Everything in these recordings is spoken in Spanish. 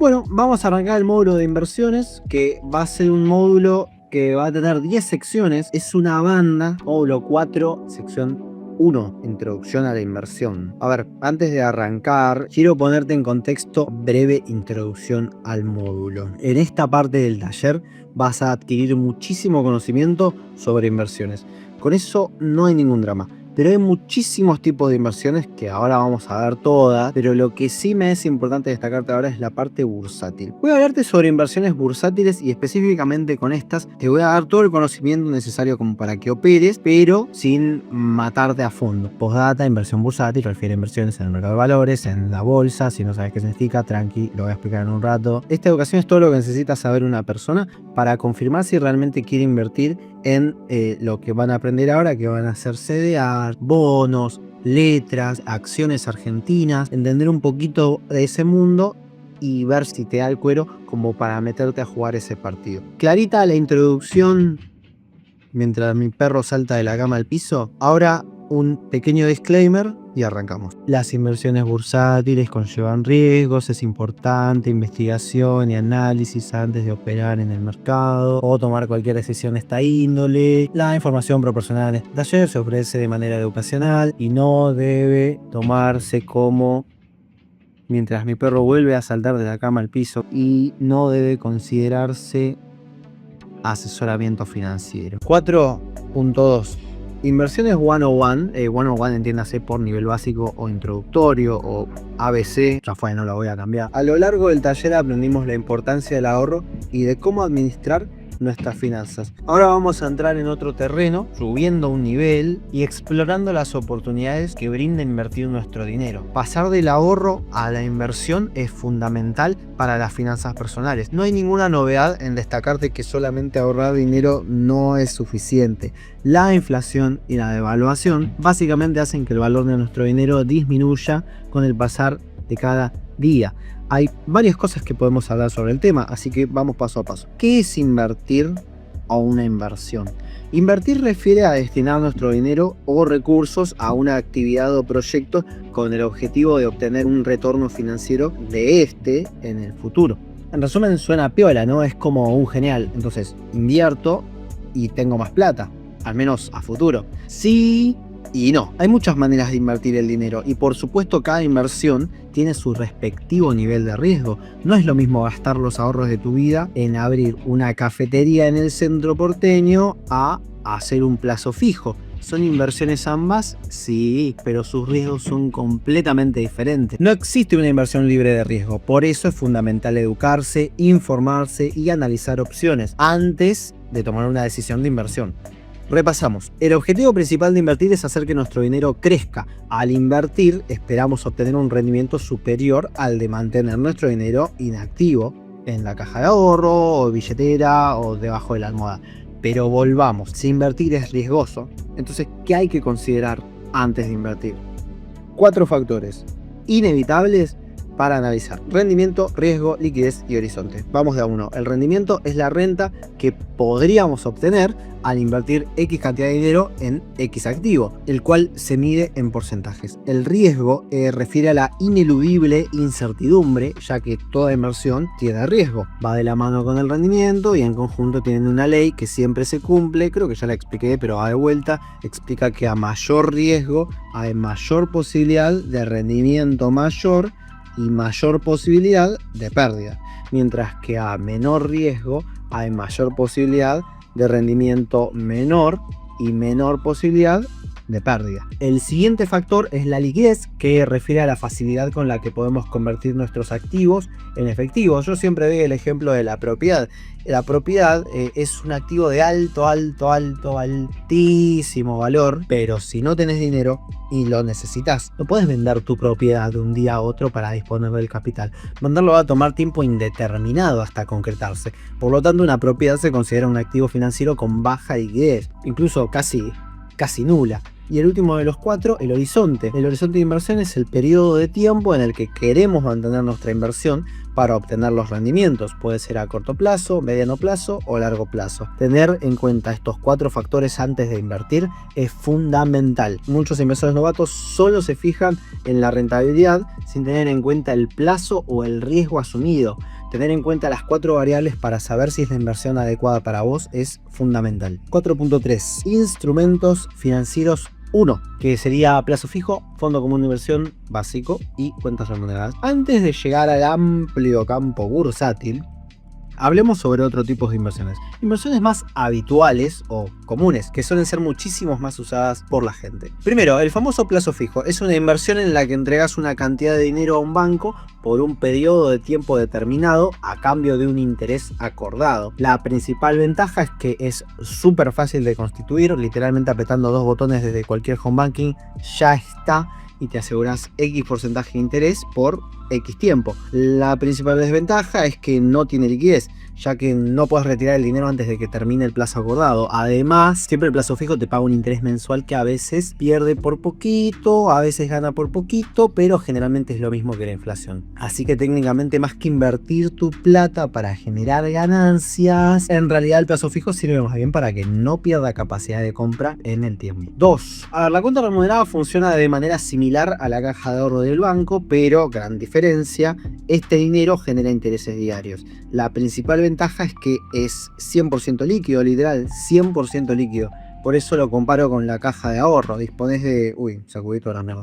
Bueno, vamos a arrancar el módulo de inversiones, que va a ser un módulo que va a tener 10 secciones. Es una banda, módulo 4, sección 1, introducción a la inversión. A ver, antes de arrancar, quiero ponerte en contexto, breve introducción al módulo. En esta parte del taller vas a adquirir muchísimo conocimiento sobre inversiones. Con eso no hay ningún drama. Pero hay muchísimos tipos de inversiones que ahora vamos a ver todas, pero lo que sí me es importante destacarte ahora es la parte bursátil. Voy a hablarte sobre inversiones bursátiles y específicamente con estas te voy a dar todo el conocimiento necesario como para que operes, pero sin matarte a fondo. Postdata, inversión bursátil refiere a inversiones en el mercado de valores, en la bolsa. Si no sabes qué significa, tranqui, lo voy a explicar en un rato. Esta educación es todo lo que necesita saber una persona para confirmar si realmente quiere invertir en lo que van a aprender ahora, que van a ser CDA, bonos, letras, acciones argentinas, entender un poquito de ese mundo y ver si te da el cuero como para meterte a jugar ese partido. Clarita la introducción mientras mi perro salta de la cama al piso. Ahora un pequeño disclaimer y arrancamos. Las inversiones bursátiles conllevan riesgos, es importante investigación y análisis antes de operar en el mercado o tomar cualquier decisión de esta índole. La información proporcionada en este taller se ofrece de manera educacional y no debe tomarse como mientras mi perro vuelve a saltar de la cama al piso, y no debe considerarse asesoramiento financiero. 4.2 Inversiones 101, 101 entiéndase por nivel básico o introductorio o ABC, ya fue, no lo voy a cambiar. A lo largo del taller aprendimos la importancia del ahorro y de cómo administrar nuestras finanzas. Ahora vamos a entrar en otro terreno, subiendo un nivel y explorando las oportunidades que brinda invertir nuestro dinero. Pasar del ahorro a la inversión es fundamental para las finanzas personales. No hay ninguna novedad en destacarte que solamente ahorrar dinero no es suficiente. La inflación y la devaluación básicamente hacen que el valor de nuestro dinero disminuya con el pasar de cada día. Hay varias cosas que podemos hablar sobre el tema, así que vamos paso a paso. ¿Qué es invertir o una inversión? Invertir refiere a destinar nuestro dinero o recursos a una actividad o proyecto con el objetivo de obtener un retorno financiero de este en el futuro. En resumen, suena piola, ¿no? Es como un genial. Entonces, invierto y tengo más plata, al menos a futuro. Sí y no. Hay muchas maneras de invertir el dinero y por supuesto cada inversión tiene su respectivo nivel de riesgo. No es lo mismo gastar los ahorros de tu vida en abrir una cafetería en el centro porteño a hacer un plazo fijo. ¿Son inversiones ambas? Sí, pero sus riesgos son completamente diferentes. No existe una inversión libre de riesgo, por eso es fundamental educarse, informarse y analizar opciones antes de tomar una decisión de inversión. Repasamos. El objetivo principal de invertir es hacer que nuestro dinero crezca. Al invertir, esperamos obtener un rendimiento superior al de mantener nuestro dinero inactivo en la caja de ahorro o billetera o debajo de la almohada. Pero volvamos, si invertir es riesgoso, entonces, ¿qué hay que considerar antes de invertir? 4 factores inevitables para analizar: rendimiento, riesgo, liquidez y horizonte. Vamos de a uno. El rendimiento es la renta que podríamos obtener al invertir X cantidad de dinero en X activo, el cual se mide en porcentajes. El riesgo refiere a la ineludible incertidumbre, ya que toda inversión tiene riesgo. Va de la mano con el rendimiento y en conjunto tienen una ley que siempre se cumple, creo que ya la expliqué, pero va de vuelta, explica que a mayor riesgo hay mayor posibilidad de rendimiento mayor y mayor posibilidad de pérdida, mientras que a menor riesgo hay mayor posibilidad de rendimiento menor y menor posibilidad de pérdida. El siguiente factor es la liquidez, que refiere a la facilidad con la que podemos convertir nuestros activos en efectivo. Yo siempre doy el ejemplo de la propiedad. La propiedad es un activo de altísimo valor, pero si no tenés dinero y lo necesitas, no puedes vender tu propiedad de un día a otro para disponer del capital. Venderlo va a tomar tiempo indeterminado hasta concretarse. Por lo tanto, una propiedad se considera un activo financiero con baja liquidez, incluso casi nula. Y el último de los 4, el horizonte. El horizonte de inversión es el periodo de tiempo en el que queremos mantener nuestra inversión para obtener los rendimientos. Puede ser a corto plazo, mediano plazo o largo plazo. Tener en cuenta estos 4 factores antes de invertir es fundamental. Muchos inversores novatos solo se fijan en la rentabilidad sin tener en cuenta el plazo o el riesgo asumido. tener en cuenta las 4 variables para saber si es la inversión adecuada para vos es fundamental. 4.3. Instrumentos financieros 1, que sería plazo fijo, fondo común de inversión básico y cuentas remuneradas. Antes de llegar al amplio campo bursátil, hablemos sobre otro tipo de inversiones. Inversiones más habituales o comunes, que suelen ser muchísimo más usadas por la gente. Primero, el famoso plazo fijo. Es una inversión en la que entregas una cantidad de dinero a un banco por un periodo de tiempo determinado a cambio de un interés acordado. La principal ventaja es que es súper fácil de constituir, literalmente apretando 2 botones desde cualquier home banking ya está, y te aseguras X porcentaje de interés por X tiempo. La principal desventaja es que no tiene liquidez, ya que no puedes retirar el dinero antes de que termine el plazo acordado. Además, siempre el plazo fijo te paga un interés mensual que a veces pierde por poquito, a veces gana por poquito, pero generalmente es lo mismo que la inflación. Así que técnicamente, más que invertir tu plata para generar ganancias, en realidad el plazo fijo sirve más bien para que no pierda capacidad de compra en el tiempo. 2. A ver, la cuenta remunerada funciona de manera similar a la caja de ahorro del banco, pero gran diferencia, este dinero genera intereses diarios. La principal ventaja es que es 100% líquido, literal, 100% líquido. Por eso lo comparo con la caja de ahorro. Disponés de... sacudí toda la mierda.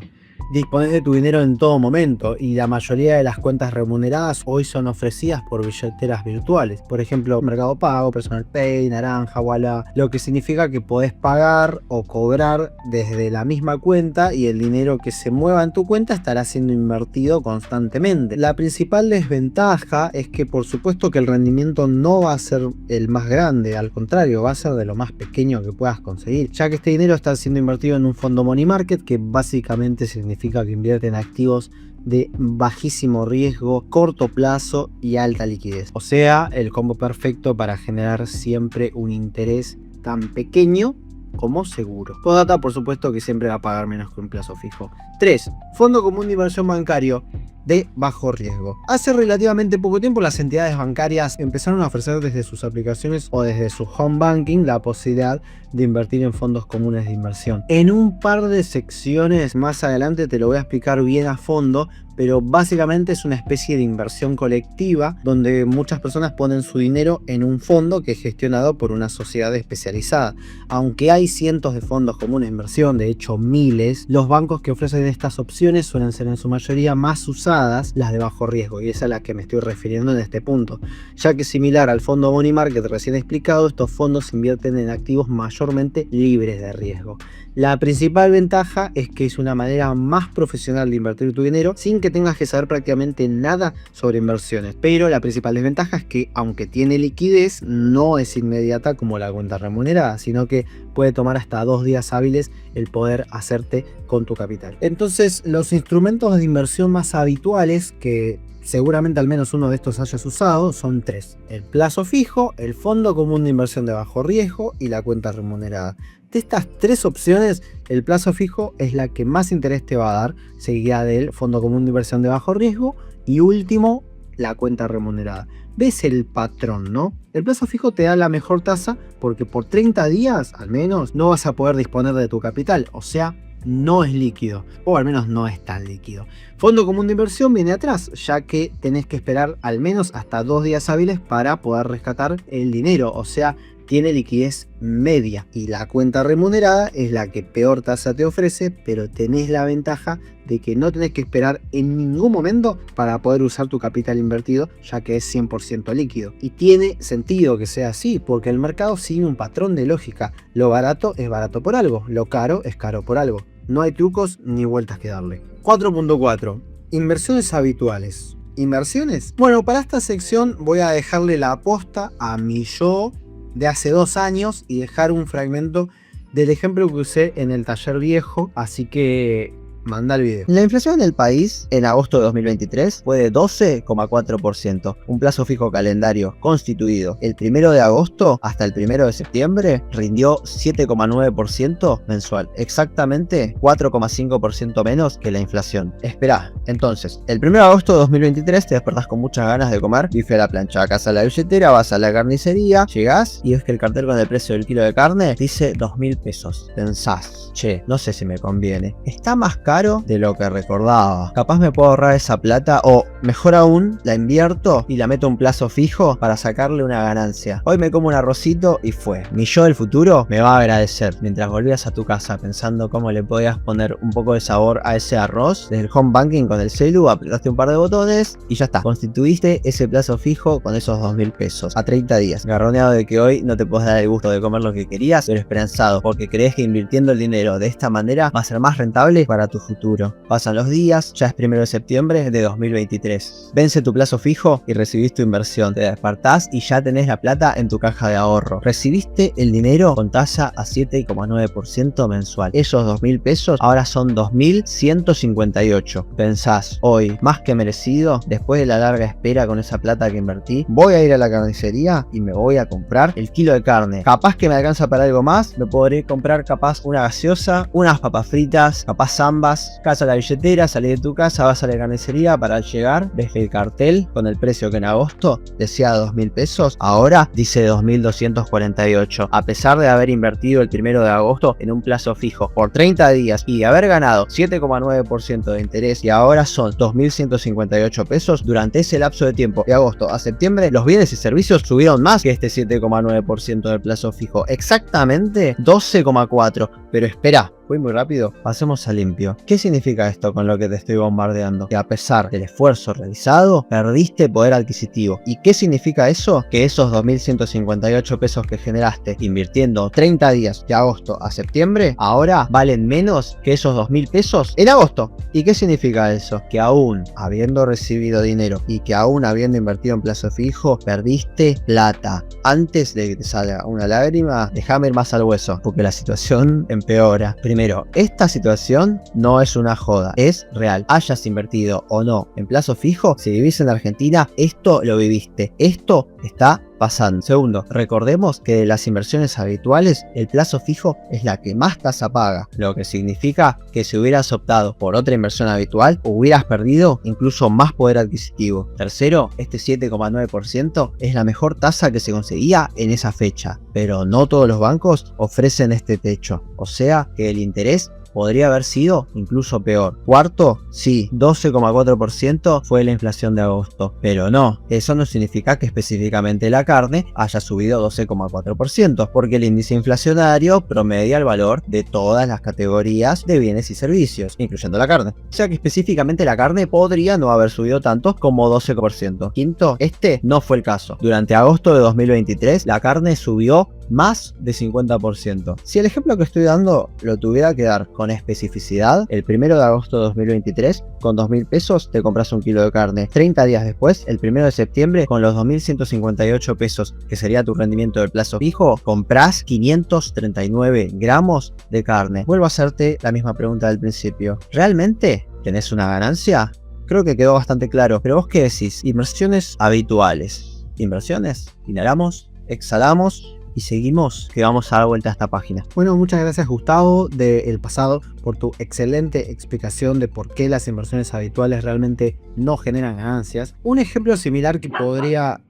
Disponés de tu dinero en todo momento, y la mayoría de las cuentas remuneradas hoy son ofrecidas por billeteras virtuales. Por ejemplo, Mercado Pago, Personal Pay, Naranja, Walla, lo que significa que podés pagar o cobrar desde la misma cuenta y el dinero que se mueva en tu cuenta estará siendo invertido constantemente. La principal desventaja es que, por supuesto, que el rendimiento no va a ser el más grande, al contrario, va a ser de lo más pequeño que puedas conseguir, ya que este dinero está siendo invertido en un fondo money market, que básicamente significa que invierte en activos de bajísimo riesgo, corto plazo y alta liquidez. O sea, el combo perfecto para generar siempre un interés tan pequeño como seguro. Postdata, por supuesto, que siempre va a pagar menos que un plazo fijo. 3. Fondo común de inversión bancario de bajo riesgo. Hace relativamente poco tiempo las entidades bancarias empezaron a ofrecer desde sus aplicaciones o desde su home banking la posibilidad de invertir en fondos comunes de inversión. En un par de secciones más adelante te lo voy a explicar bien a fondo, pero básicamente es una especie de inversión colectiva donde muchas personas ponen su dinero en un fondo que es gestionado por una sociedad especializada. Aunque hay cientos de fondos comunes de inversión, de hecho miles, los bancos que ofrecen estas opciones suelen ser en su mayoría más usadas las de bajo riesgo, y esa es a la que me estoy refiriendo en este punto, ya que similar al fondo money market recién explicado, estos fondos invierten en activos mayormente libres de riesgo. La principal ventaja es que es una manera más profesional de invertir tu dinero sin que tengas que saber prácticamente nada sobre inversiones. Pero la principal desventaja es que, aunque tiene liquidez, no es inmediata como la cuenta remunerada, sino que puede tomar hasta 2 días hábiles el poder hacerte con tu capital. Entonces, los instrumentos de inversión más habituales, que seguramente al menos uno de estos hayas usado, son 3: el plazo fijo, el fondo común de inversión de bajo riesgo y la cuenta remunerada. De estas 3 opciones, el plazo fijo es la que más interés te va a dar, seguida del fondo común de inversión de bajo riesgo y último, la cuenta remunerada. ¿Ves el patrón, no? El plazo fijo te da la mejor tasa porque por 30 días al menos no vas a poder disponer de tu capital, o sea, no es líquido, o al menos no es tan líquido. Fondo común de inversión viene atrás, ya que tenés que esperar al menos hasta 2 días hábiles para poder rescatar el dinero, o sea, tiene liquidez media. Y la cuenta remunerada es la que peor tasa te ofrece, pero tenés la ventaja de que no tenés que esperar en ningún momento para poder usar tu capital invertido, ya que es 100% líquido. Y tiene sentido que sea así, porque el mercado sigue un patrón de lógica. Lo barato es barato por algo, lo caro es caro por algo. No hay trucos ni vueltas que darle. 4.4. Inversiones habituales. ¿Inversiones? Bueno, para esta sección voy a dejarle la aposta a mi yo de hace 2 años y dejar un fragmento del ejemplo que usé en el taller viejo, así que manda el video. La inflación en el país en agosto de 2023 fue de 12,4%. Un plazo fijo calendario constituido el 1 de agosto hasta el 1 de septiembre rindió 7,9% mensual. Exactamente 4,5% menos que la inflación. Esperá, entonces, el 1 de agosto de 2023 te despertás con muchas ganas de comer bife a la plancha. Acá a la billetera, vas a la carnicería, llegás y ves que el cartel con el precio del kilo de carne dice 2.000 pesos. Pensás, che, no sé si me conviene. Está más caro caro de lo que recordaba. Capaz me puedo ahorrar esa plata o, mejor aún, la invierto y la meto a un plazo fijo para sacarle una ganancia. Hoy me como un arrocito y fue. Mi yo del futuro me va a agradecer. Mientras volvías a tu casa pensando cómo le podías poner un poco de sabor a ese arroz, desde el home banking con el celu apretaste un par de botones y ya está. Constituiste ese plazo fijo con esos 2.000 pesos a 30 días. Garroneado de que hoy no te puedes dar el gusto de comer lo que querías, pero esperanzado porque crees que invirtiendo el dinero de esta manera va a ser más rentable para tu futuro. Pasan los días, ya es 1 de septiembre de 2023. Vence tu plazo fijo y recibís tu inversión. Te despertás y ya tenés la plata en tu caja de ahorro. Recibiste el dinero con tasa a 7,9% mensual. Esos 2.000 pesos ahora son 2.158. Pensás, hoy, más que merecido, después de la larga espera con esa plata que invertí, voy a ir a la carnicería y me voy a comprar el kilo de carne. Capaz que me alcanza para algo más, me podré comprar capaz una gaseosa, unas papas fritas, capaz zambas. Casa la billetera, salís de tu casa, vas a la carnicería, para al llegar ves el cartel con el precio que en agosto decía 2.000 pesos, ahora dice 2.248. A pesar de haber invertido el 1 de agosto en un plazo fijo por 30 días y haber ganado 7,9% de interés y ahora son 2.158 pesos, durante ese lapso de tiempo de agosto a septiembre los bienes y servicios subieron más que este 7,9% del plazo fijo, exactamente 12,4%. Pero espera, voy muy rápido, pasemos a limpio. ¿Qué significa esto con lo que te estoy bombardeando? Que a pesar del esfuerzo realizado, perdiste poder adquisitivo. ¿Y qué significa eso? Que esos 2.158 pesos que generaste invirtiendo 30 días de agosto a septiembre, ahora valen menos que esos 2.000 pesos en agosto. ¿Y qué significa eso? Que aún habiendo recibido dinero y que aún habiendo invertido en plazo fijo, perdiste plata. Antes de que te salga una lágrima, déjame ir más al hueso, porque la situación empeora. Primero, esta situación no es una joda, es real. Hayas invertido o no en plazo fijo, si vivís en Argentina, esto lo viviste. Esto está pasando. Segundo, recordemos que de las inversiones habituales, el plazo fijo es la que más tasa paga, lo que significa que si hubieras optado por otra inversión habitual, hubieras perdido incluso más poder adquisitivo. Tercero, este 7,9% es la mejor tasa que se conseguía en esa fecha, pero no todos los bancos ofrecen este techo, o sea que el interés podría haber sido incluso peor. Cuarto, sí, 12,4% fue la inflación de agosto, pero no, eso no significa que específicamente la carne haya subido 12,4%, porque el índice inflacionario promedia el valor de todas las categorías de bienes y servicios, incluyendo la carne. O sea que específicamente la carne podría no haber subido tanto como 12%. Quinto, este no fue el caso. Durante agosto de 2023, la carne subió más de 50%. Si el ejemplo que estoy dando lo tuviera que dar con especificidad, el 1 de agosto de 2023, con 2.000 pesos te compras un kilo de carne. 30 días después, el 1 de septiembre, con los 2.158 pesos, que sería tu rendimiento del plazo fijo, compras 539 gramos de carne. Vuelvo a hacerte la misma pregunta del principio. ¿Realmente tenés una ganancia? Creo que quedó bastante claro, pero vos qué decís, inversiones habituales. Inversiones, inhalamos, exhalamos y seguimos, que vamos a dar vuelta a esta página. Bueno, muchas gracias Gustavo del pasado por tu excelente explicación de por qué las inversiones habituales realmente no generan ganancias. Un ejemplo similar que podría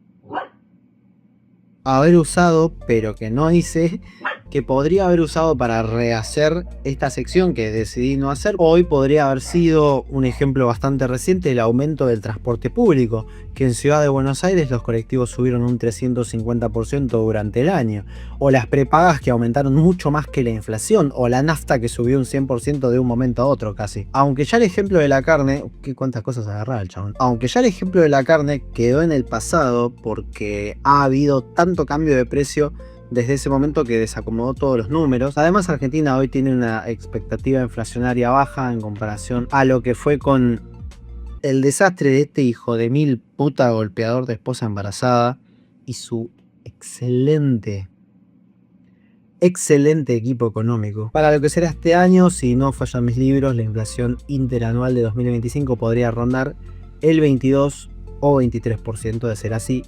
haber usado, pero que no hice, que podría haber usado para rehacer esta sección que decidí no hacer, hoy podría haber sido un ejemplo bastante reciente, el aumento del transporte público, que en Ciudad de Buenos Aires los colectivos subieron un 350% durante el año, o las prepagas que aumentaron mucho más que la inflación, o la nafta que subió un 100% de un momento a otro casi. Aunque ya el ejemplo de la carne, cuántas cosas agarraba el chabón, aunque ya el ejemplo de la carne quedó en el pasado porque ha habido tanto cambio de precio desde ese momento que desacomodó todos los números. Además, Argentina hoy tiene una expectativa inflacionaria baja en comparación a lo que fue con el desastre de este hijo de mil puta golpeador de esposa embarazada y su excelente equipo económico. Para lo que será este año, si no fallan mis libros, la inflación interanual de 2025 podría rondar el 22 o 23%. De ser así,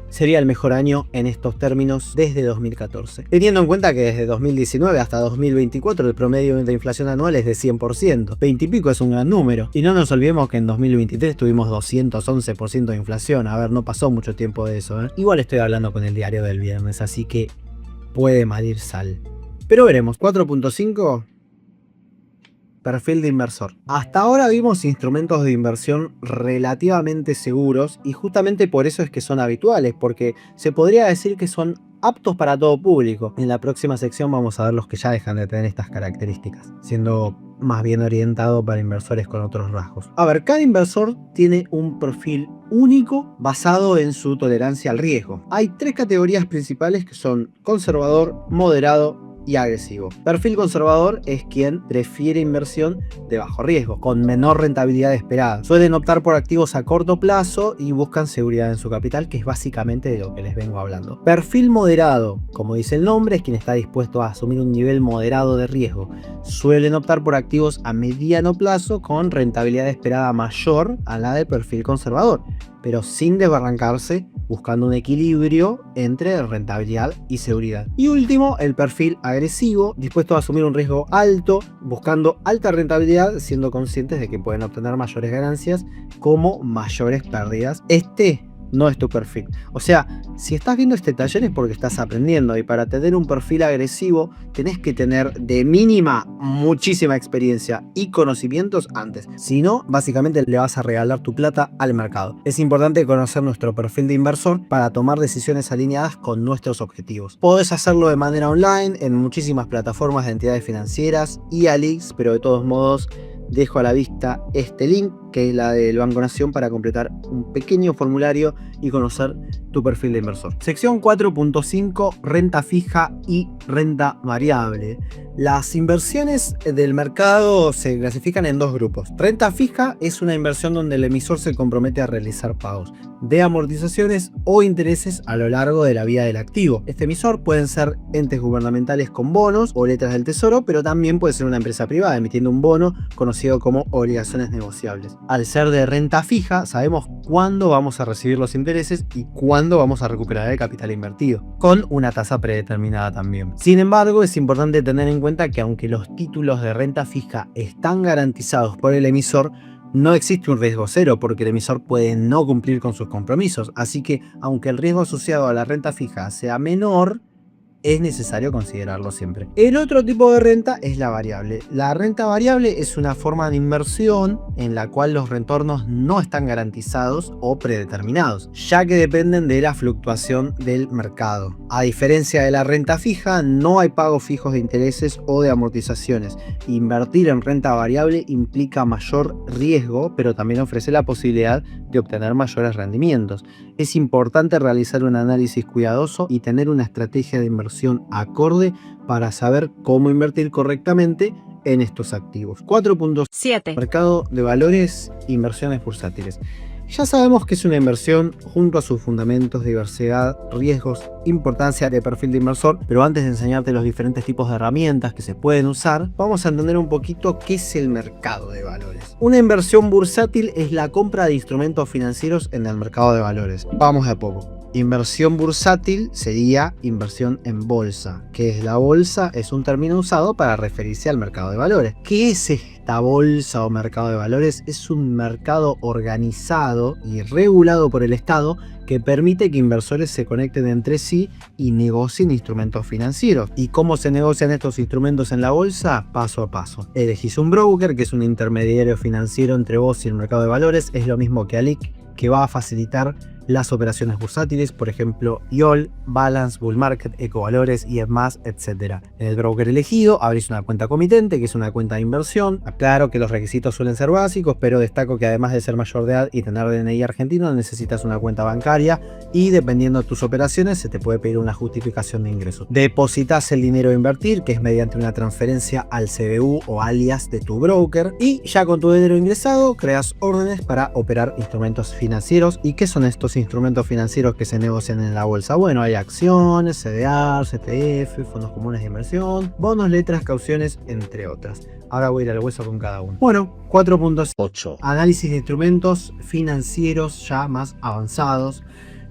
sería el mejor año en estos términos desde 2014. Teniendo en cuenta que desde 2019 hasta 2024 el promedio de inflación anual es de 100%. 20 y pico es un gran número. Y no nos olvidemos que en 2023 tuvimos 211% de inflación. A ver, no pasó mucho tiempo de eso, ¿eh? Igual estoy hablando con el diario del viernes, así que puede malir sal. Pero veremos. 4.5 Perfil de inversor. Hasta ahora vimos instrumentos de inversión relativamente seguros y justamente por eso es que son habituales, porque se podría decir que son aptos para todo público. En la próxima sección vamos a ver los que ya dejan de tener estas características, siendo más bien orientado para inversores con otros rasgos. A ver, cada inversor tiene un perfil único basado en su tolerancia al riesgo. Hay 3 categorías principales que son conservador, moderado y agresivo. Perfil conservador es quien prefiere inversión de bajo riesgo, con menor rentabilidad esperada. Suelen optar por activos a corto plazo y buscan seguridad en su capital, que es básicamente de lo que les vengo hablando. Perfil moderado, como dice el nombre, es quien está dispuesto a asumir un nivel moderado de riesgo. Suelen optar por activos a mediano plazo con rentabilidad esperada mayor a la del perfil conservador, pero sin desbarrancarse, buscando un equilibrio entre rentabilidad y seguridad. Y último, el perfil agresivo, dispuesto a asumir un riesgo alto, buscando alta rentabilidad, siendo conscientes de que pueden obtener mayores ganancias como mayores pérdidas. Este no es tu perfil. O sea, si estás viendo este taller es porque estás aprendiendo, y para tener un perfil agresivo tenés que tener de mínima muchísima experiencia y conocimientos antes. Si no, básicamente le vas a regalar tu plata al mercado. Es importante conocer nuestro perfil de inversor para tomar decisiones alineadas con nuestros objetivos. Podés hacerlo de manera online en muchísimas plataformas de entidades financieras y ALIX, pero de todos modos dejo a la vista este link, que es la del Banco Nación, para completar un pequeño formulario y conocer tu perfil de inversor. Sección 4.5, renta fija y renta variable. Las inversiones del mercado se clasifican en 2 grupos. Renta fija es una inversión donde el emisor se compromete a realizar pagos de amortizaciones o intereses a lo largo de la vida del activo. Este emisor pueden ser entes gubernamentales con bonos o letras del tesoro, pero también puede ser una empresa privada emitiendo un bono conocido como obligaciones negociables. Al ser de renta fija, sabemos cuándo vamos a recibir los intereses y cuándo vamos a recuperar el capital invertido, con una tasa predeterminada también. Sin embargo, es importante tener en cuenta que aunque los títulos de renta fija están garantizados por el emisor, no existe un riesgo cero, porque el emisor puede no cumplir con sus compromisos. Así que, aunque el riesgo asociado a la renta fija sea menor, es necesario considerarlo siempre. El otro tipo de renta es la variable. La renta variable es una forma de inversión en la cual los retornos no están garantizados o predeterminados, ya que dependen de la fluctuación del mercado. A diferencia de la renta fija, no hay pagos fijos de intereses o de amortizaciones. Invertir en renta variable implica mayor riesgo, pero también ofrece la posibilidad de obtener mayores rendimientos. Es importante realizar un análisis cuidadoso y tener una estrategia de inversión acorde para saber cómo invertir correctamente en estos activos. 4.7. Mercado de valores, inversiones bursátiles. Ya sabemos que es una inversión junto a sus fundamentos, diversidad, riesgos, importancia de perfil de inversor, pero antes de enseñarte los diferentes tipos de herramientas que se pueden usar, vamos a entender un poquito qué es el mercado de valores. Una inversión bursátil es la compra de instrumentos financieros en el mercado de valores. Vamos de a poco. Inversión bursátil sería inversión en bolsa. ¿Qué es la bolsa? Es un término usado para referirse al mercado de valores. ¿Qué es esta bolsa o mercado de valores? Es un mercado organizado y regulado por el Estado que permite que inversores se conecten entre sí y negocien instrumentos financieros. ¿Y cómo se negocian estos instrumentos en la bolsa? Paso a paso. Elegís un broker, que es un intermediario financiero entre vos y el mercado de valores. Es lo mismo que ALIC, que va a facilitar las operaciones bursátiles, por ejemplo IOL, Balance, Bull Market, Ecovalores y demás, etc. En el broker elegido abrís una cuenta comitente, que es una cuenta de inversión. Aclaro que los requisitos suelen ser básicos, pero destaco que además de ser mayor de edad y tener DNI argentino, necesitas una cuenta bancaria y dependiendo de tus operaciones se te puede pedir una justificación de ingresos. Depositas el dinero a invertir, que es mediante una transferencia al CBU o alias de tu broker, y ya con tu dinero ingresado creas órdenes para operar instrumentos financieros. ¿Y qué son estos instrumentos financieros que se negocian en la bolsa? Bueno, hay acciones, CDR, CTF, fondos comunes de inversión, bonos, letras, cauciones, entre otras. Ahora voy a ir al hueso con cada uno. Bueno, 4.8. Análisis de instrumentos financieros ya más avanzados.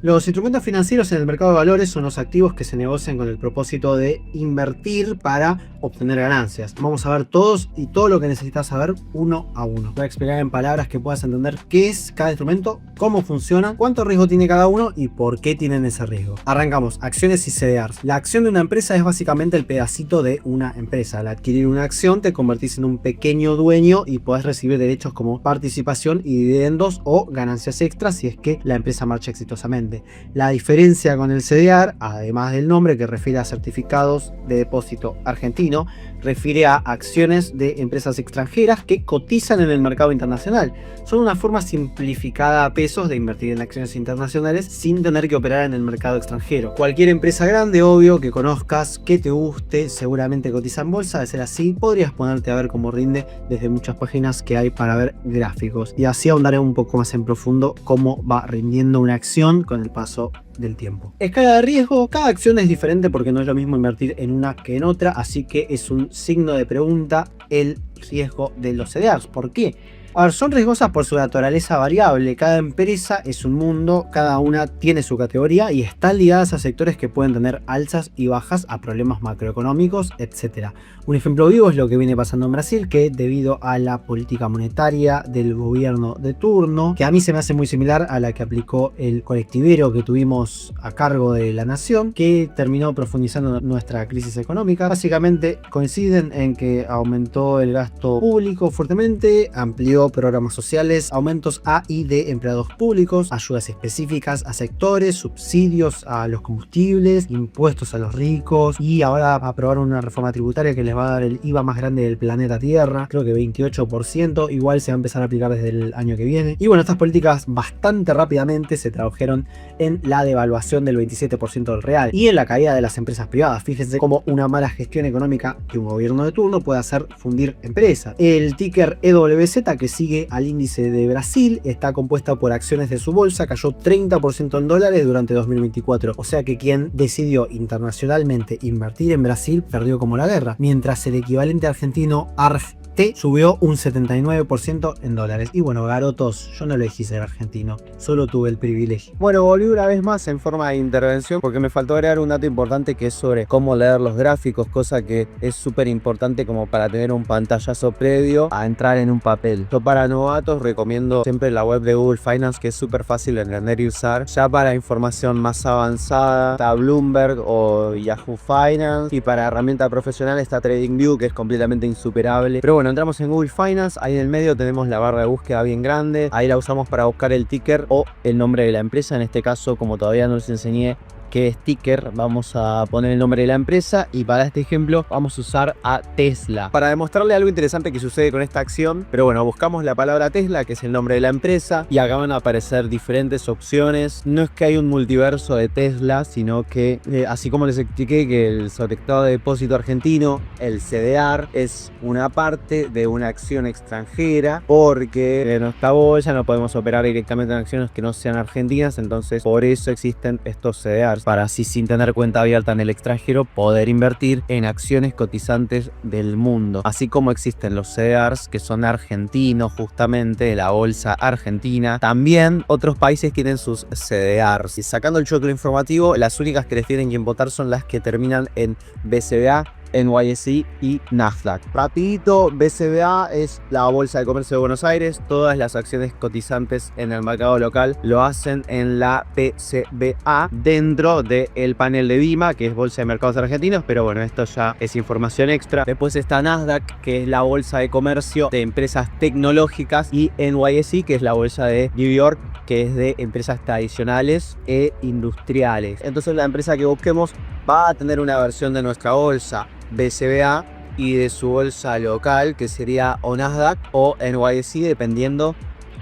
Los instrumentos financieros en el mercado de valores son los activos que se negocian con el propósito de invertir para obtener ganancias. Vamos a ver todos y todo lo que necesitas saber uno a uno. Voy a explicar en palabras que puedas entender qué es cada instrumento, cómo funciona, cuánto riesgo tiene cada uno y por qué tienen ese riesgo. Arrancamos. Acciones y CDRs. La acción de una empresa es básicamente el pedacito de una empresa. Al adquirir una acción te convertís en un pequeño dueño y podés recibir derechos como participación y dividendos o ganancias extras si es que la empresa marcha exitosamente. La diferencia con el CDR, además del nombre que refiere a certificados de depósito argentino, refiere a acciones de empresas extranjeras que cotizan en el mercado internacional. Son una forma simplificada a pesos de invertir en acciones internacionales sin tener que operar en el mercado extranjero. Cualquier empresa grande, obvio, que conozcas, que te guste, seguramente cotiza en bolsa. De ser así, podrías ponerte a ver cómo rinde desde muchas páginas que hay para ver gráficos. Y así ahondaré un poco más en profundo cómo va rindiendo una acción con el paso del tiempo. Escala de riesgo. Cada acción es diferente porque no es lo mismo invertir en una que en otra, así que es un signo de pregunta el riesgo de los CDRs. ¿Por qué? A ver, son riesgosas por su naturaleza variable. Cada empresa es un mundo, cada una tiene su categoría y están ligadas a sectores que pueden tener alzas y bajas, a problemas macroeconómicos, etc. Un ejemplo vivo es lo que viene pasando en Brasil, que debido a la política monetaria del gobierno de turno, que a mí se me hace muy similar a la que aplicó el colectivero que tuvimos a cargo de la nación, que terminó profundizando nuestra crisis económica. Básicamente coinciden en que aumentó el gasto público fuertemente, amplió programas sociales, aumentos a y de empleados públicos, ayudas específicas a sectores, subsidios a los combustibles, impuestos a los ricos, y ahora aprobaron una reforma tributaria que les va a dar el IVA más grande del planeta Tierra, creo que 28%, igual se va a empezar a aplicar desde el año que viene. Y bueno, estas políticas bastante rápidamente se tradujeron en la devaluación del 27% del real y en la caída de las empresas privadas. Fíjense cómo una mala gestión económica de un gobierno de turno puede hacer fundir empresas. El ticker EWZ, que sigue al índice de Brasil, está compuesta por acciones de su bolsa, cayó 30% en dólares durante 2024, o sea que quien decidió internacionalmente invertir en Brasil perdió como la guerra, mientras el equivalente argentino ARGT subió un 79% en dólares. Y bueno, garotos, yo no elegí ser argentino, solo tuve el privilegio. Bueno, volví una vez más en forma de intervención porque me faltó agregar un dato importante, que es sobre cómo leer los gráficos, cosa que es súper importante como para tener un pantallazo previo a entrar en un papel. Yo para novatos recomiendo siempre la web de Google Finance, que es súper fácil de entender y usar. Ya para información más avanzada está Bloomberg o Yahoo Finance, y para herramienta profesional está TradingView, que es completamente insuperable. Pero bueno, entramos en Google Finance, ahí en el medio tenemos la barra de búsqueda bien grande, ahí la usamos para buscar el ticker o el nombre de la empresa. En este caso, como todavía no les enseñé qué es ticker, vamos a poner el nombre de la empresa, y para este ejemplo vamos a usar a Tesla para demostrarle algo interesante que sucede con esta acción. Pero bueno, buscamos la palabra Tesla, que es el nombre de la empresa, y acá van a aparecer diferentes opciones. No es que hay un multiverso de Tesla, sino que así como les expliqué que el certificado de depósito argentino, el CDR, es una parte de una acción extranjera, porque en nuestra bolsa no podemos operar directamente en acciones que no sean argentinas. Entonces por eso existen estos CDRs, para así, sin tener cuenta abierta en el extranjero, poder invertir en acciones cotizantes del mundo. Así como existen los CDRs que son argentinos, justamente de la bolsa argentina, también otros países tienen sus CDRs. Y sacando el choclo informativo, las únicas que les tienen que votar son las que terminan en BCBA, NYSE y Nasdaq. Rapidito, BCBA es la Bolsa de Comercio de Buenos Aires. Todas las acciones cotizantes en el mercado local lo hacen en la BCBA, dentro del panel de BIMA, que es Bolsa de Mercados Argentinos, pero bueno, esto ya es información extra. Después está Nasdaq, que es la Bolsa de Comercio de Empresas Tecnológicas, y NYSE, que es la Bolsa de New York, que es de empresas tradicionales e industriales. Entonces la empresa que busquemos va a tener una versión de nuestra bolsa BCBA y de su bolsa local, que sería o Nasdaq o NYSE, dependiendo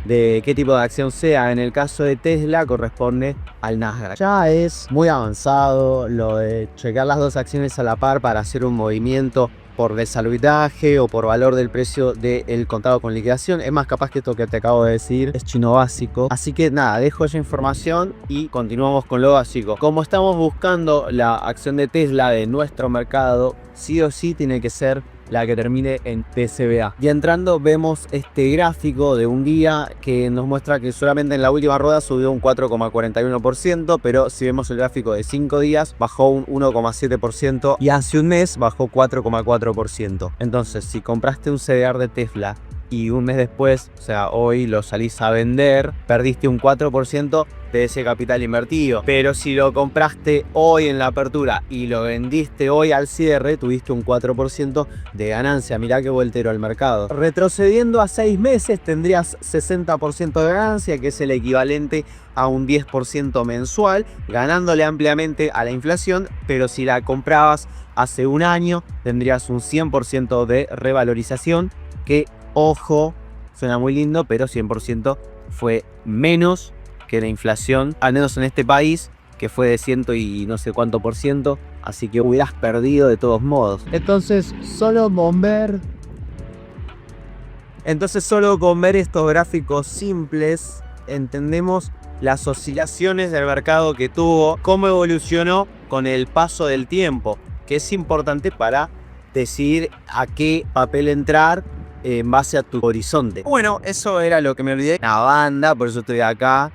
de qué tipo de acción sea. En el caso de Tesla corresponde al Nasdaq. Ya es muy avanzado lo de checar las dos acciones a la par para hacer un movimiento por desalubridad o por valor del precio del contado con liquidación. Es más, capaz que esto que te acabo de decir es chino básico. Así que nada, dejo esa información y continuamos con lo básico. Como estamos buscando la acción de Tesla de nuestro mercado, sí o sí tiene que ser la que termine en TCBA. Y entrando vemos este gráfico de un día que nos muestra que solamente en la última rueda subió un 4,41%, pero si vemos el gráfico de 5 días bajó un 1,7% y hace un mes bajó 4,4%. Entonces, si compraste un CDR de Tesla y un mes después, o sea, hoy lo salís a vender, perdiste un 4% de ese capital invertido. Pero si lo compraste hoy en la apertura y lo vendiste hoy al cierre, tuviste un 4% de ganancia. Mirá qué voltero al mercado. Retrocediendo a 6 meses tendrías 60% de ganancia, que es el equivalente a un 10% mensual, ganándole ampliamente a la inflación. Pero si la comprabas hace un año, tendrías un 100% de revalorización, que, ojo, suena muy lindo, pero 100% fue menos que la inflación, al menos en este país, que fue de 100 y no sé cuánto por ciento, así que hubieras perdido de todos modos. Entonces, solo con ver estos gráficos simples, entendemos las oscilaciones del mercado que tuvo, cómo evolucionó con el paso del tiempo, que es importante para decidir a qué papel entrar en base a tu horizonte. Bueno, eso era lo que me olvidé. Una banda, por eso estoy acá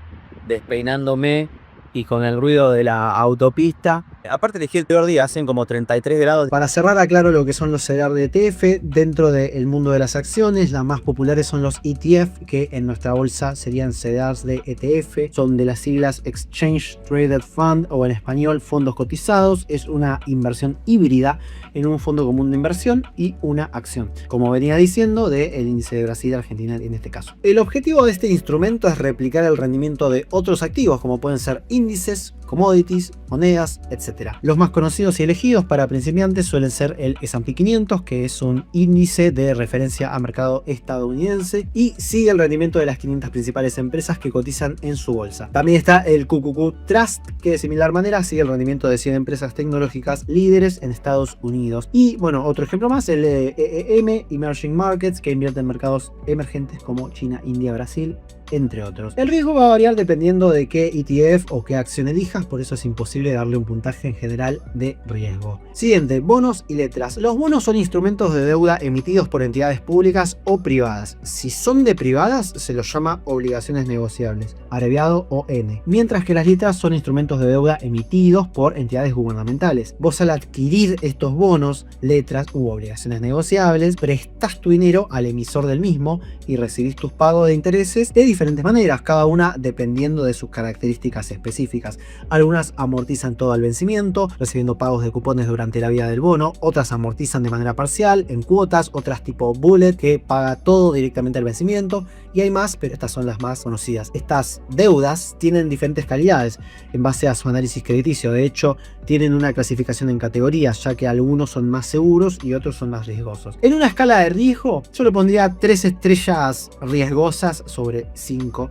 despeinándome y con el ruido de la autopista. Aparte elegí el peor día, hacen como 33 grados. Para cerrar, aclaro lo que son los CDR de ETF. Dentro del mundo de las acciones, las más populares son los ETF, que en nuestra bolsa serían CDRs de ETF. Son de las siglas Exchange Traded Fund, o en español fondos cotizados. Es una inversión híbrida en un fondo común de inversión y una acción, como venía diciendo, del índice de Brasil, Argentina en este caso. El objetivo de este instrumento es replicar el rendimiento de otros activos, como pueden ser índices, commodities, monedas, etc. Los más conocidos y elegidos para principiantes suelen ser el S&P 500, que es un índice de referencia a mercado estadounidense y sigue el rendimiento de las 500 principales empresas que cotizan en su bolsa. También está el QQQ Trust, que de similar manera sigue el rendimiento de 100 empresas tecnológicas líderes en Estados Unidos. Y bueno, otro ejemplo más, el EEM, Emerging Markets, que invierte en mercados emergentes como China, India, Brasil, entre otros. El riesgo va a variar dependiendo de qué ETF o qué acción elijas, por eso es imposible darle un puntaje en general de riesgo. Siguiente, bonos y letras. Los bonos son instrumentos de deuda emitidos por entidades públicas o privadas. Si son de privadas, se los llama obligaciones negociables, abreviado ON. Mientras que las letras son instrumentos de deuda emitidos por entidades gubernamentales. Vos, al adquirir estos bonos, letras u obligaciones negociables, prestás tu dinero al emisor del mismo y recibís tus pagos de intereses de diferentes maneras, cada una dependiendo de sus características específicas. Algunas amortizan todo al vencimiento, recibiendo pagos de cupones durante la vida del bono, otras amortizan de manera parcial, en cuotas, otras tipo bullet, que paga todo directamente al vencimiento, y hay más, pero estas son las más conocidas. Estas deudas tienen diferentes calidades en base a su análisis crediticio. De hecho, tienen una clasificación en categorías, ya que algunos son más seguros y otros son más riesgosos. En una escala de riesgo, yo le pondría 3 estrellas riesgosas sobre 5.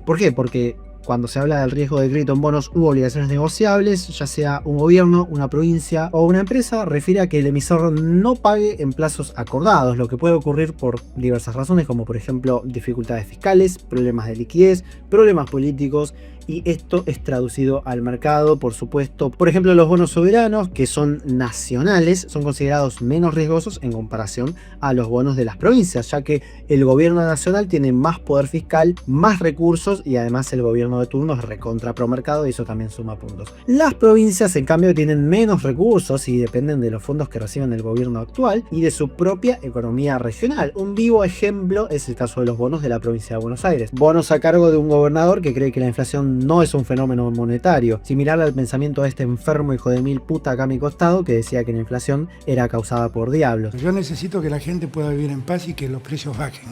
¿Por qué? Porque cuando se habla del riesgo de crédito en bonos u obligaciones negociables, ya sea un gobierno, una provincia o una empresa, refiere a que el emisor no pague en plazos acordados, lo que puede ocurrir por diversas razones, como por ejemplo dificultades fiscales, problemas de liquidez, problemas políticos, y esto es traducido al mercado, por supuesto. Por ejemplo, los bonos soberanos, que son nacionales, son considerados menos riesgosos en comparación a los bonos de las provincias, ya que el gobierno nacional tiene más poder fiscal, más recursos, y además el gobierno de turno es recontra pro mercado, y eso también suma puntos. Las provincias, en cambio, tienen menos recursos y dependen de los fondos que reciben del gobierno actual y de su propia economía regional. Un vivo ejemplo es el caso de los bonos de la provincia de Buenos Aires. Bonos a cargo de un gobernador que cree que la inflación no es un fenómeno monetario, similar al pensamiento de este enfermo hijo de mil puta acá a mi costado, que decía que la inflación era causada por diablos. Yo necesito que la gente pueda vivir en paz y que los precios bajen.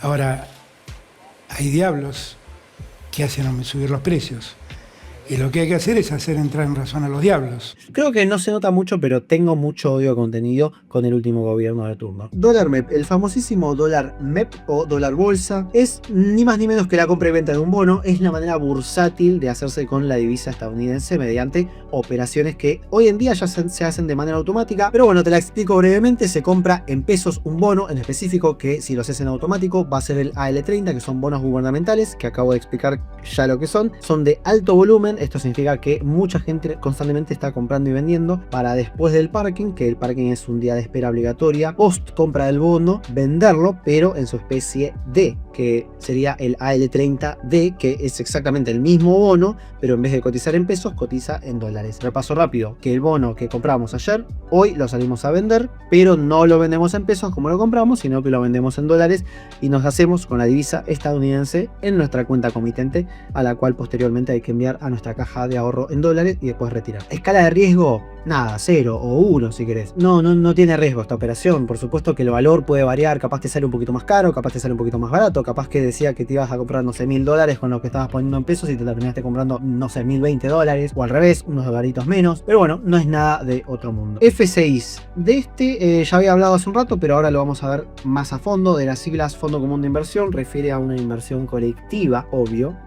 Ahora, hay diablos que hacen subir los precios. Y lo que hay que hacer es hacer entrar en razón a los diablos. Creo que no se nota mucho, pero tengo mucho odio contenido con el último gobierno de turno. Dólar MEP, el famosísimo dólar MEP o dólar bolsa, es ni más ni menos que la compra y venta de un bono. Es la manera bursátil de hacerse con la divisa estadounidense mediante operaciones que hoy en día ya se hacen de manera automática. Pero bueno, te la explico brevemente. Se compra en pesos un bono en específico, que si lo haces en automático va a ser el AL30, que son bonos gubernamentales, que acabo de explicar ya lo que son. Son de alto volumen, Esto significa que mucha gente constantemente está comprando y vendiendo para después del parking, que el parking es un día de espera obligatoria, post compra del bono, venderlo, pero en su especie D, que sería el AL30D, que es exactamente el mismo bono, pero en vez de cotizar en pesos, cotiza en dólares. Repaso rápido, que el bono que compramos ayer, hoy lo salimos a vender, pero no lo vendemos en pesos como lo compramos, sino que lo vendemos en dólares y nos hacemos con la divisa estadounidense en nuestra cuenta comitente, a la cual posteriormente hay que enviar a nuestra caja de ahorro en dólares y después retirar. Escala de riesgo, nada, 0 o 1 si querés. No tiene riesgo esta operación. Por supuesto que el valor puede variar, capaz te sale un poquito más caro, capaz te sale un poquito más barato, capaz que decía que te ibas a comprar, no sé, $1000 con lo que estabas poniendo en pesos y te la terminaste comprando, no sé, $1020 o al revés, unos dolaritos menos. Pero bueno, no es nada de otro mundo. FCIs. De este ya había hablado hace un rato, pero ahora lo vamos a ver más a fondo. De las siglas Fondo Común de Inversión, refiere a una inversión colectiva, obvio.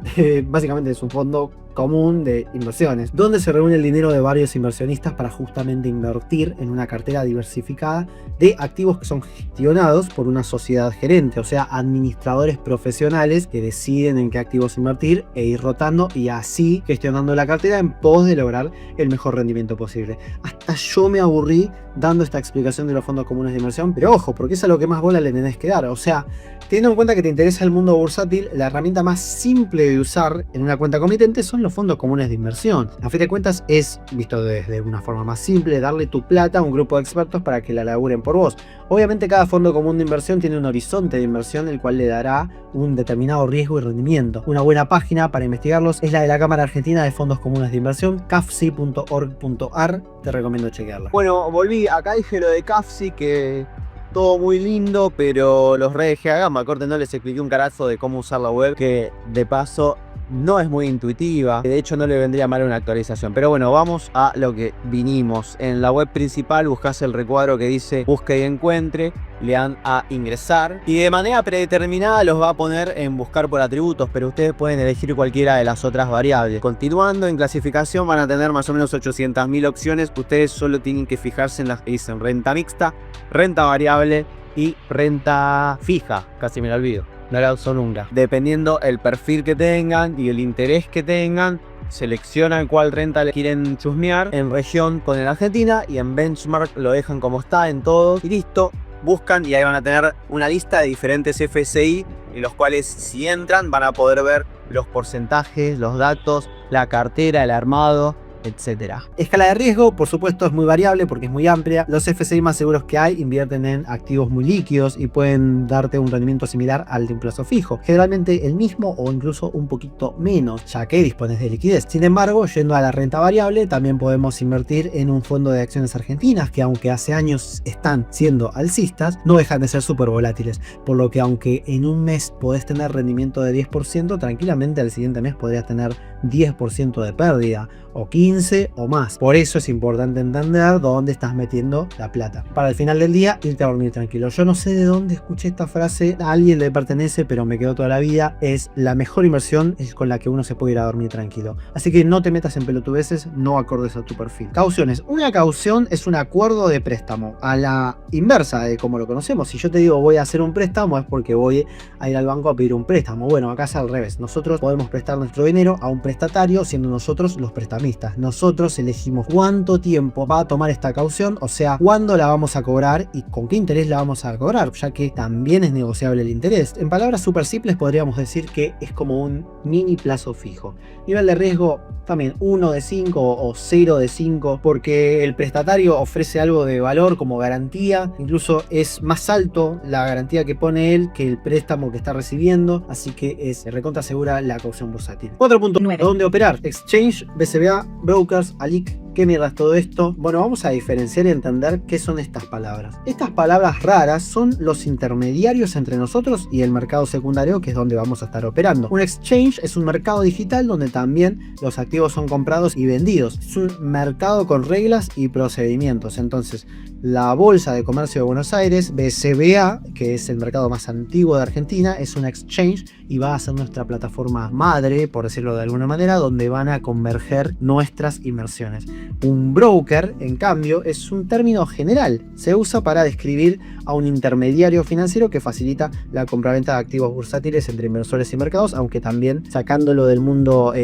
Básicamente es un fondo común de inversiones, donde se reúne el dinero de varios inversionistas para justamente invertir en una cartera diversificada de activos que son gestionados por una sociedad gerente, o sea, administradores profesionales que deciden en qué activos invertir e ir rotando y así gestionando la cartera en pos de lograr el mejor rendimiento posible. Hasta yo me aburrí dando esta explicación de los fondos comunes de inversión, pero ojo, porque es a lo que más bola le tenés que dar. O sea, teniendo en cuenta que te interesa el mundo bursátil, la herramienta más simple de usar en una cuenta comitente son los fondos comunes de inversión. A fin de cuentas es, visto desde una forma más simple, darle tu plata a un grupo de expertos para que la laburen por vos. Obviamente cada fondo común de inversión tiene un horizonte de inversión el cual le dará un determinado riesgo y rendimiento. Una buena página para investigarlos es la de la Cámara Argentina de Fondos Comunes de Inversión, cafsi.org.ar, te recomiendo chequearla. Bueno, volví, acá dije lo de CAFSI, que todo muy lindo, pero los redejé a gamba. Corte, no les expliqué un carazo de cómo usar la web, que de paso no es muy intuitiva, de hecho no le vendría mal una actualización. Pero bueno, vamos a lo que vinimos. En la web principal buscas el recuadro que dice busque y encuentre, le dan a ingresar y de manera predeterminada los va a poner en buscar por atributos, pero ustedes pueden elegir cualquiera de las otras variables. Continuando en clasificación van a tener más o menos 800.000 opciones. Ustedes solo tienen que fijarse en las que dicen renta mixta, renta variable y renta fija, casi me la olvido. No la uso nunca. Dependiendo el perfil que tengan y el interés que tengan, seleccionan cuál renta le quieren chusmear. En región ponen Argentina y en benchmark lo dejan como está en todos y listo. Buscan y ahí van a tener una lista de diferentes FCI en los cuales si entran van a poder ver los porcentajes, los datos, la cartera, el armado, etcétera. Escala de riesgo, por supuesto, es muy variable porque es muy amplia. Los FCI más seguros que hay invierten en activos muy líquidos y pueden darte un rendimiento similar al de un plazo fijo, generalmente el mismo o incluso un poquito menos, ya que dispones de liquidez. Sin embargo, yendo a la renta variable, también podemos invertir en un fondo de acciones argentinas que, aunque hace años están siendo alcistas, no dejan de ser súper volátiles, por lo que aunque en un mes podés tener rendimiento de 10%, tranquilamente al siguiente mes podrías tener 10% de pérdida o 15 o más. Por eso es importante entender dónde estás metiendo la plata, para al final del día irte a dormir tranquilo. Yo no sé de dónde escuché esta frase, a alguien le pertenece, pero me quedó toda la vida. Es la mejor inversión, es con la que uno se puede ir a dormir tranquilo. Así que no te metas en pelotudeces, no acordes a tu perfil. Cauciones. Una caución es un acuerdo de préstamo, a la inversa de como lo conocemos. Si yo te digo voy a hacer un préstamo, es porque voy a ir al banco a pedir un préstamo. Bueno, acá es al revés. Nosotros podemos prestar nuestro dinero a un prestatario, siendo nosotros los prestamistas. Nosotros elegimos cuánto tiempo va a tomar esta caución, o sea, cuándo la vamos a cobrar y con qué interés la vamos a cobrar, ya que también es negociable el interés. En palabras súper simples podríamos decir que es como un mini plazo fijo. Nivel de riesgo también 1 de 5 o 0 de 5, porque el prestatario ofrece algo de valor como garantía, incluso es más alto la garantía que pone él que el préstamo que está recibiendo, así que es recontra segura la caución bursátil. 4.9. ¿Dónde operar? Exchange, BCBA, brokers, ALIC. ¿Qué mierda es todo esto? Bueno, vamos a diferenciar y entender qué son estas palabras. Estas palabras raras son los intermediarios entre nosotros y el mercado secundario, que es donde vamos a estar operando. Un exchange es un mercado digital donde también los activos son comprados y vendidos. Es un mercado con reglas y procedimientos. Entonces, la Bolsa de Comercio de Buenos Aires, BCBA, que es el mercado más antiguo de Argentina, es un exchange y va a ser nuestra plataforma madre, por decirlo de alguna manera, donde van a converger nuestras inversiones. Un broker, en cambio, es un término general. Se usa para describir a un intermediario financiero que facilita la compraventa de activos bursátiles entre inversores y mercados, aunque también sacándolo del mundo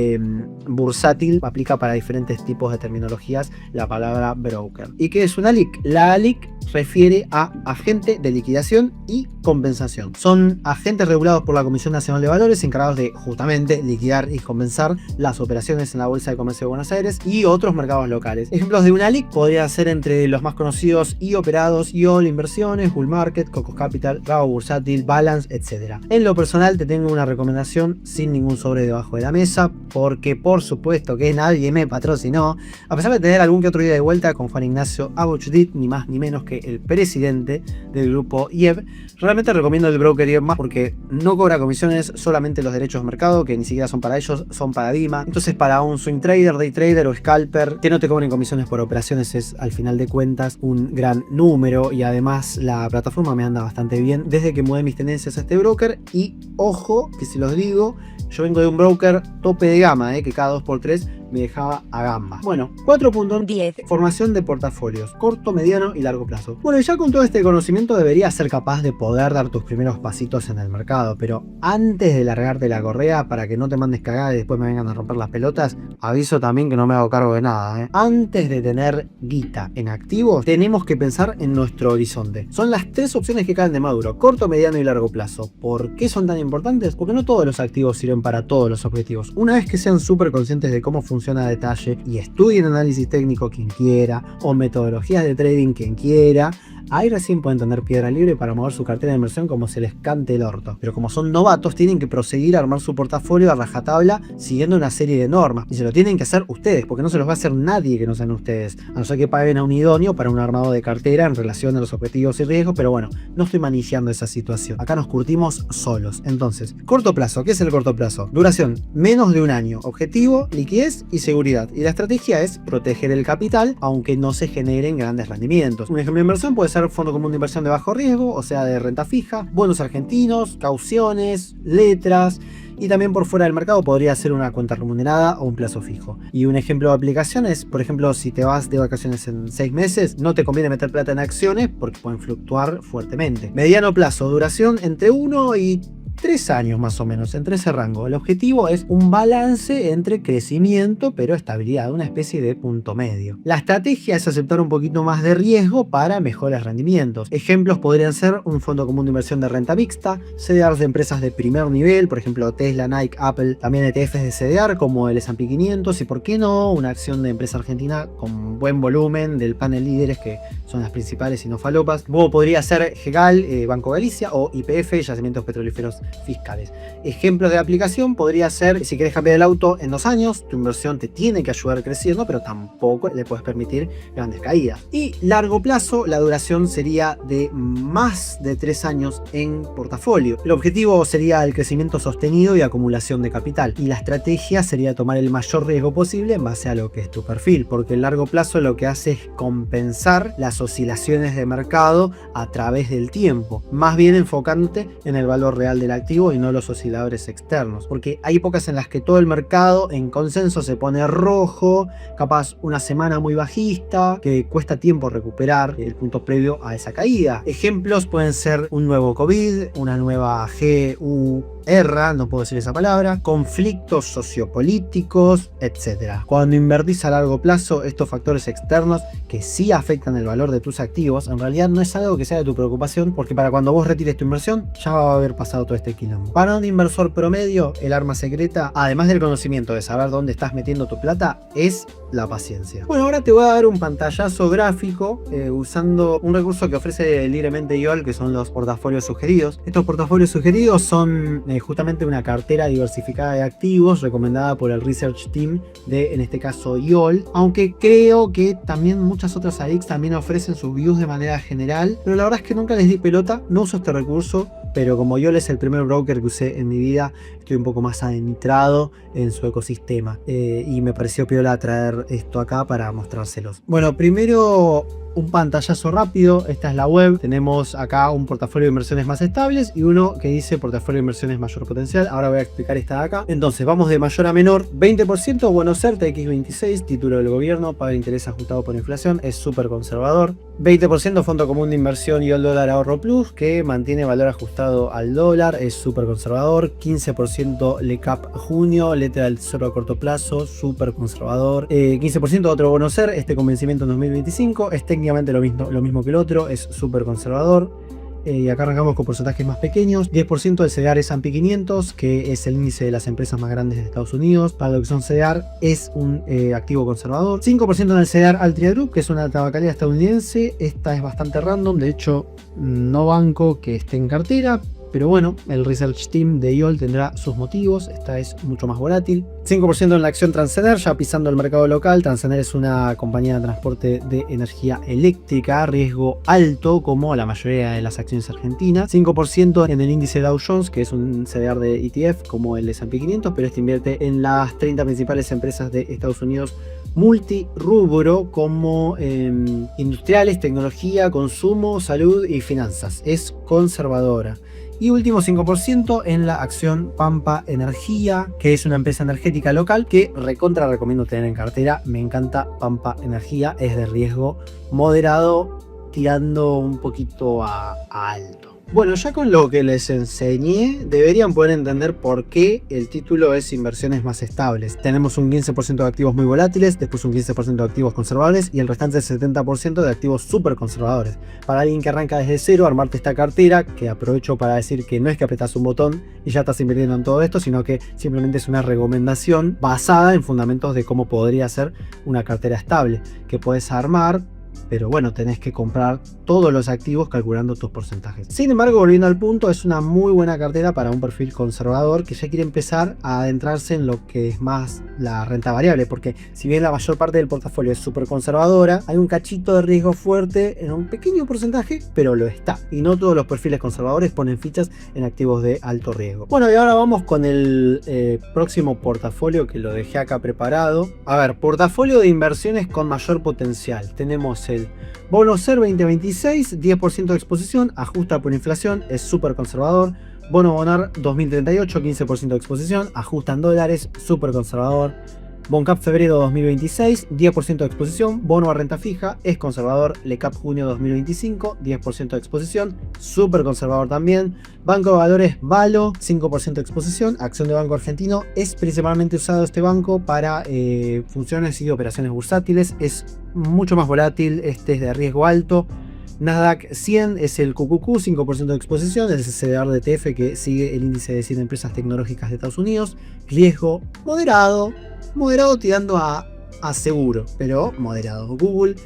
bursátil aplica para diferentes tipos de terminologías la palabra broker. ¿Y qué es una ALIC? La ALIC refiere a agente de liquidación y compensación. Son agentes regulados por la Comisión Nacional de Valores encargados de justamente liquidar y compensar las operaciones en la Bolsa de Comercio de Buenos Aires y otros mercados locales. Ejemplos de una ALIC podrían ser entre los más conocidos y operados YOL Inversiones, Bull Market, Cocos Capital, Bravo Bursátil, Balance, etc. En lo personal te tengo una recomendación sin ningún sobre debajo de la mesa, porque por supuesto que nadie me patrocinó, a pesar de tener algún que otro día de vuelta con Juan Ignacio Abuchudit, ni más ni menos que el presidente del grupo IEB. Realmente recomiendo el broker IEB más porque no cobra comisiones, solamente los derechos de mercado, que ni siquiera son para ellos, son para Dima. Entonces para un swing trader, day trader o scalper, que no te cobren comisiones por operaciones es al final de cuentas un gran número, y además la plataforma me anda bastante bien desde que mudé mis tendencias a este broker. Y ojo que si los digo, yo vengo de un broker tope de gama, que cada 2x3 me dejaba a gamba. Bueno, 4.10. Formación de portafolios, corto, mediano y largo plazo. Bueno, ya con todo este conocimiento deberías ser capaz de poder dar tus primeros pasitos en el mercado, pero antes de largarte la correa, para que no te mandes cagada y después me vengan a romper las pelotas, aviso también que no me hago cargo de nada. Antes de tener guita en activos, tenemos que pensar en nuestro horizonte. Son las tres opciones que caen de maduro: corto, mediano y largo plazo. ¿Por qué son tan importantes? Porque no todos los activos sirven para todos los objetivos. Una vez que sean súper conscientes de cómo funciona a detalle y estudien análisis técnico quien quiera, o metodologías de trading quien quiera, ahí recién pueden tener piedra libre para mover su cartera de inversión como se les cante el orto. Pero como son novatos, tienen que proseguir a armar su portafolio a rajatabla siguiendo una serie de normas. Y se lo tienen que hacer ustedes, porque no se los va a hacer nadie que no sean ustedes, a no ser que paguen a un idóneo para un armado de cartera en relación a los objetivos y riesgos. Pero bueno, no estoy manejando esa situación. Acá nos curtimos solos. Entonces, corto plazo. ¿Qué es el corto plazo? Duración menos de un año. Objetivo, liquidez y seguridad. Y la estrategia es proteger el capital, aunque no se generen grandes rendimientos. Un ejemplo de inversión puede ser fondo común de inversión de bajo riesgo, o sea, de renta fija, bonos argentinos, cauciones, letras. Y también por fuera del mercado podría ser una cuenta remunerada o un plazo fijo. Y un ejemplo de aplicación es, por ejemplo, si te vas de vacaciones en 6 meses, no te conviene meter plata en acciones porque pueden fluctuar fuertemente. Mediano plazo, duración entre 1 y 3 años más o menos, entre ese rango. El objetivo es un balance entre crecimiento pero estabilidad, una especie de punto medio. La estrategia es aceptar un poquito más de riesgo para mejores rendimientos. Ejemplos podrían ser un fondo común de inversión de renta mixta, CDRs de empresas de primer nivel, por ejemplo Tesla, Nike, Apple, también ETFs de CDR como el S&P 500 y por qué no una acción de empresa argentina con buen volumen del panel líderes que son las principales y no falopas. Luego podría ser GEGAL, Banco Galicia o YPF, Yacimientos Petrolíferos Fiscales. Ejemplos de aplicación podría ser si quieres cambiar el auto en 2 años, tu inversión te tiene que ayudar creciendo, pero tampoco le puedes permitir grandes caídas. Y largo plazo, la duración sería de más de 3 años en portafolio. El objetivo sería el crecimiento sostenido y acumulación de capital. Y la estrategia sería tomar el mayor riesgo posible en base a lo que es tu perfil, porque el largo plazo lo que hace es compensar las oscilaciones de mercado a través del tiempo, más bien enfocándote en el valor real del activo y no los osciladores externos, porque hay épocas en las que todo el mercado en consenso se pone rojo, capaz una semana muy bajista que cuesta tiempo recuperar el punto previo a esa caída. Ejemplos pueden ser un nuevo COVID, una nueva GUR, no puedo decir esa palabra, conflictos sociopolíticos, etc. Cuando invertís a largo plazo, estos factores externos que sí afectan el valor de tus activos, en realidad no es algo que sea de tu preocupación, porque para cuando vos retires tu inversión ya va a haber pasado todo este quilombo. Para un inversor promedio, el arma secreta, además del conocimiento de saber dónde estás metiendo tu plata, es la paciencia. Bueno, ahora te voy a dar un pantallazo gráfico usando un recurso que ofrece libremente YOL, que son los portafolios sugeridos. Estos portafolios sugeridos son justamente una cartera diversificada de activos recomendada por el research team de, en este caso, YOL, aunque creo que también muchas otras AICs también ofrecen sus views de manera general, pero la verdad es que nunca les di pelota, no uso este recurso, pero como YOL es el primer broker que usé en mi vida, estoy estoy un poco más adentrado en su ecosistema. Y me pareció piola traer esto acá para mostrárselos. Bueno, primero un pantallazo rápido. Esta es la web. Tenemos acá un portafolio de inversiones más estables y uno que dice portafolio de inversiones mayor potencial. Ahora voy a explicar esta de acá. Entonces vamos de mayor a menor. 20% Bono Certa X26, título del gobierno, paga interés ajustado por inflación, es súper conservador. 20% Fondo Común de Inversión y el dólar ahorro plus, que mantiene valor ajustado al dólar, es súper conservador. 15% LECAP junio, letra del tesoro a corto plazo, súper conservador. 15% otro bono ser, este con vencimiento en 2025, es técnicamente lo mismo que el otro, es súper conservador. Y acá arrancamos con porcentajes más pequeños. 10% del CDR S&P 500, que es el índice de las empresas más grandes de Estados Unidos. Para lo que son CDR, es un activo conservador. 5% en el CDR Altria Group, que es una tabacalera estadounidense. Esta es bastante random, de hecho no banco que esté en cartera, pero bueno, el research team de IOL tendrá sus motivos. Esta es mucho más volátil. 5% en la acción Transener, ya pisando el mercado local. Transener es una compañía de transporte de energía eléctrica, riesgo alto como la mayoría de las acciones argentinas. 5% en el índice Dow Jones, que es un CDR de ETF como el S&P 500, pero este invierte en las 30 principales empresas de Estados Unidos multirrubro como industriales, tecnología, consumo, salud y finanzas. Es conservadora. Y último 5% en la acción Pampa Energía, que es una empresa energética local que recontra recomiendo tener en cartera. Me encanta Pampa Energía, es de riesgo moderado tirando un poquito a alto. Bueno, ya con lo que les enseñé, deberían poder entender por qué el título es inversiones más estables. Tenemos un 15% de activos muy volátiles, después un 15% de activos conservables y el restante el 70% de activos súper conservadores. Para alguien que arranca desde cero, armarte esta cartera, que aprovecho para decir que no es que apretas un botón y ya estás invirtiendo en todo esto, sino que simplemente es una recomendación basada en fundamentos de cómo podría ser una cartera estable, que puedes armar. Pero bueno, tenés que comprar todos los activos calculando tus porcentajes. Sin embargo, volviendo al punto, es una muy buena cartera para un perfil conservador que ya quiere empezar a adentrarse en lo que es más la renta variable. Porque si bien la mayor parte del portafolio es súper conservadora, hay un cachito de riesgo fuerte en un pequeño porcentaje, pero lo está. Y no todos los perfiles conservadores ponen fichas en activos de alto riesgo. Bueno, y ahora vamos con el próximo portafolio que lo dejé acá preparado. A ver, portafolio de inversiones con mayor potencial. Tenemos el Bono Ser 2026, 10% de exposición, ajusta por inflación, es súper conservador. Bono Bonar 2038, 15% de exposición, ajusta en dólares, súper conservador. Boncap febrero 2026, 10% de exposición, bono a renta fija, es conservador. LECAP junio 2025, 10% de exposición, súper conservador también. Banco de Valores Valo, 5% de exposición, acción de Banco Argentino, es principalmente usado este banco para funciones y operaciones bursátiles, es mucho más volátil, este es de riesgo alto. Nasdaq 100 es el QQQ, 5% de exposición, es el CDR de ETF que sigue el índice de 100 empresas tecnológicas de Estados Unidos, riesgo moderado tirando a seguro, pero moderado. Google,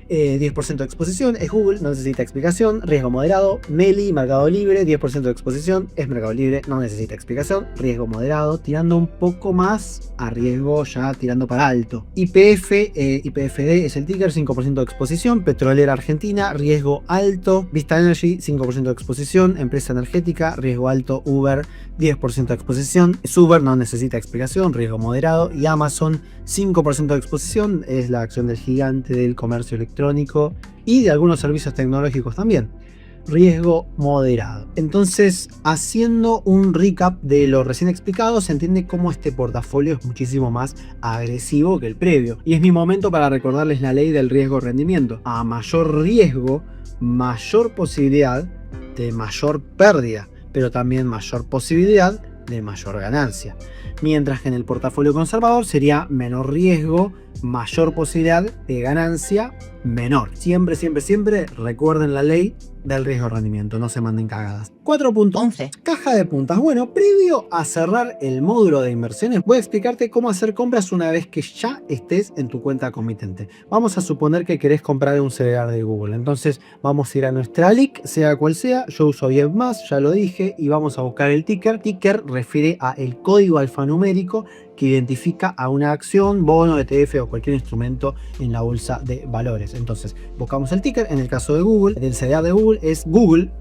10% de exposición, es Google, no necesita explicación. Riesgo moderado. Meli, Mercado Libre, 10% de exposición, es Mercado Libre, no necesita explicación. Riesgo moderado, tirando un poco más a riesgo, ya tirando para alto. YPF, YPFD es el ticker, 5% de exposición. Petrolera Argentina, riesgo alto. Vista Energy, 5% de exposición. Empresa energética, riesgo alto. Uber, 10% de exposición. Uber no necesita explicación, riesgo moderado. Y Amazon, 5% de exposición, es la acción del gigante del comercio electrónico y de algunos servicios tecnológicos también. Riesgo moderado. Entonces, haciendo un recap de lo recién explicado, se entiende cómo este portafolio es muchísimo más agresivo que el previo. Y es mi momento para recordarles la ley del riesgo-rendimiento. A mayor riesgo, mayor posibilidad de mayor pérdida, pero también mayor posibilidad de mayor ganancia. Mientras que en el portafolio conservador sería menor riesgo, mayor posibilidad de ganancia menor. Siempre, siempre, siempre recuerden la ley del riesgo-rendimiento, no se manden cagadas. 4.11. Caja de puntas. Bueno, previo a cerrar el módulo de inversiones, voy a explicarte cómo hacer compras una vez que ya estés en tu cuenta comitente. Vamos a suponer que querés comprar un CDR de Google. Entonces vamos a ir a nuestra LIC, sea cual sea. Yo uso BIEP+, ya lo dije, y vamos a buscar el ticker. Ticker refiere a el código alfanumérico que identifica a una acción, bono, ETF o cualquier instrumento en la bolsa de valores. Entonces, buscamos el ticker. En el caso de Google, el CDR de Google es Google.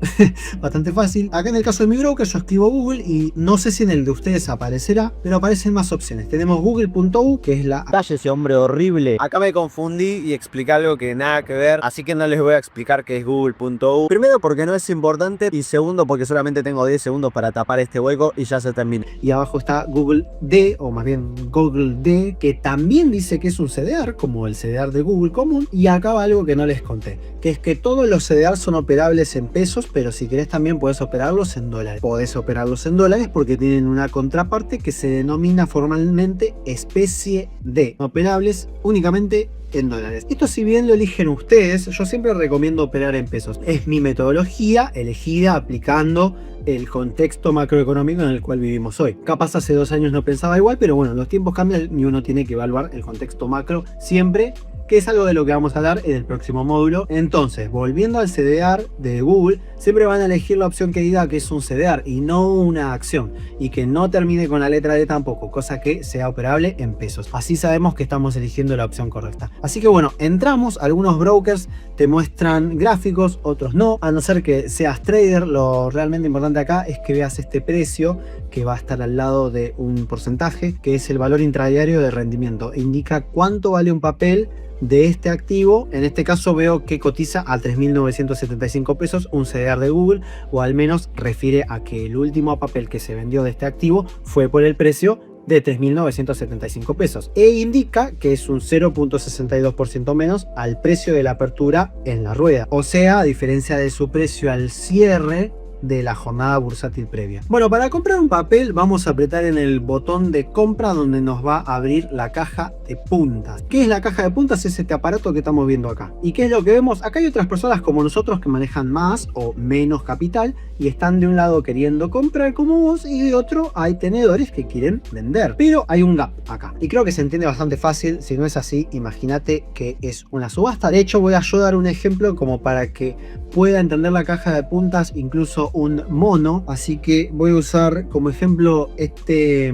Bastante fácil. Acá en el caso de mi broker, yo escribo Google y no sé si en el de ustedes aparecerá, pero aparecen más opciones. Tenemos google.u, que es la... Dale ese hombre horrible. Acá me confundí y expliqué algo que nada que ver, así que no les voy a explicar qué es google.u. Primero porque no es importante y segundo porque solamente tengo 10 segundos para tapar este hueco y ya se termina. Y abajo está Google D, o más bien Google D, que también dice que es un CDR, como el CDR de Google común. Y acá va algo que no les conté, que es que todos los CDR son operables en pesos, pero si querés también podés operarlos en dólares. Podés operarlos en dólares porque tienen una contraparte que se denomina formalmente especie D, operables únicamente en dólares. Esto, si bien lo eligen ustedes, yo siempre recomiendo operar en pesos. Es mi metodología elegida aplicando el contexto macroeconómico en el cual vivimos hoy. Capaz hace 2 años no pensaba igual, pero bueno, los tiempos cambian y uno tiene que evaluar el contexto macro siempre, que es algo de lo que vamos a hablar en el próximo módulo. Entonces, volviendo al CDR de Google, siempre van a elegir la opción que diga que es un CDR y no una acción, y que no termine con la letra D tampoco, cosa que sea operable en pesos. Así sabemos que estamos eligiendo la opción correcta. Así que bueno, entramos. Algunos brokers te muestran gráficos, otros no, a no ser que seas trader. Lo realmente importante acá es que veas este precio, que va a estar al lado de un porcentaje, que es el valor intradiario de rendimiento. Indica cuánto vale un papel de este activo. En este caso veo que cotiza a 3.975 pesos un CDR de Google, o al menos refiere a que el último papel que se vendió de este activo fue por el precio de 3.975 pesos, e indica que es un 0.62% menos al precio de la apertura en la rueda, o sea, a diferencia de su precio al cierre de la jornada bursátil previa. Bueno, para comprar un papel vamos a apretar en el botón de compra, donde nos va a abrir la caja de puntas. ¿Qué es la caja de puntas? Es este aparato que estamos viendo acá. ¿Y qué es lo que vemos? Acá hay otras personas como nosotros que manejan más o menos capital y están de un lado queriendo comprar como vos, y de otro hay tenedores que quieren vender. Pero hay un gap acá y creo que se entiende bastante fácil. Si no es así, imagínate que es una subasta. De hecho, voy a yo dar un ejemplo como para que pueda entender la caja de puntas incluso un mono. Así que voy a usar como ejemplo este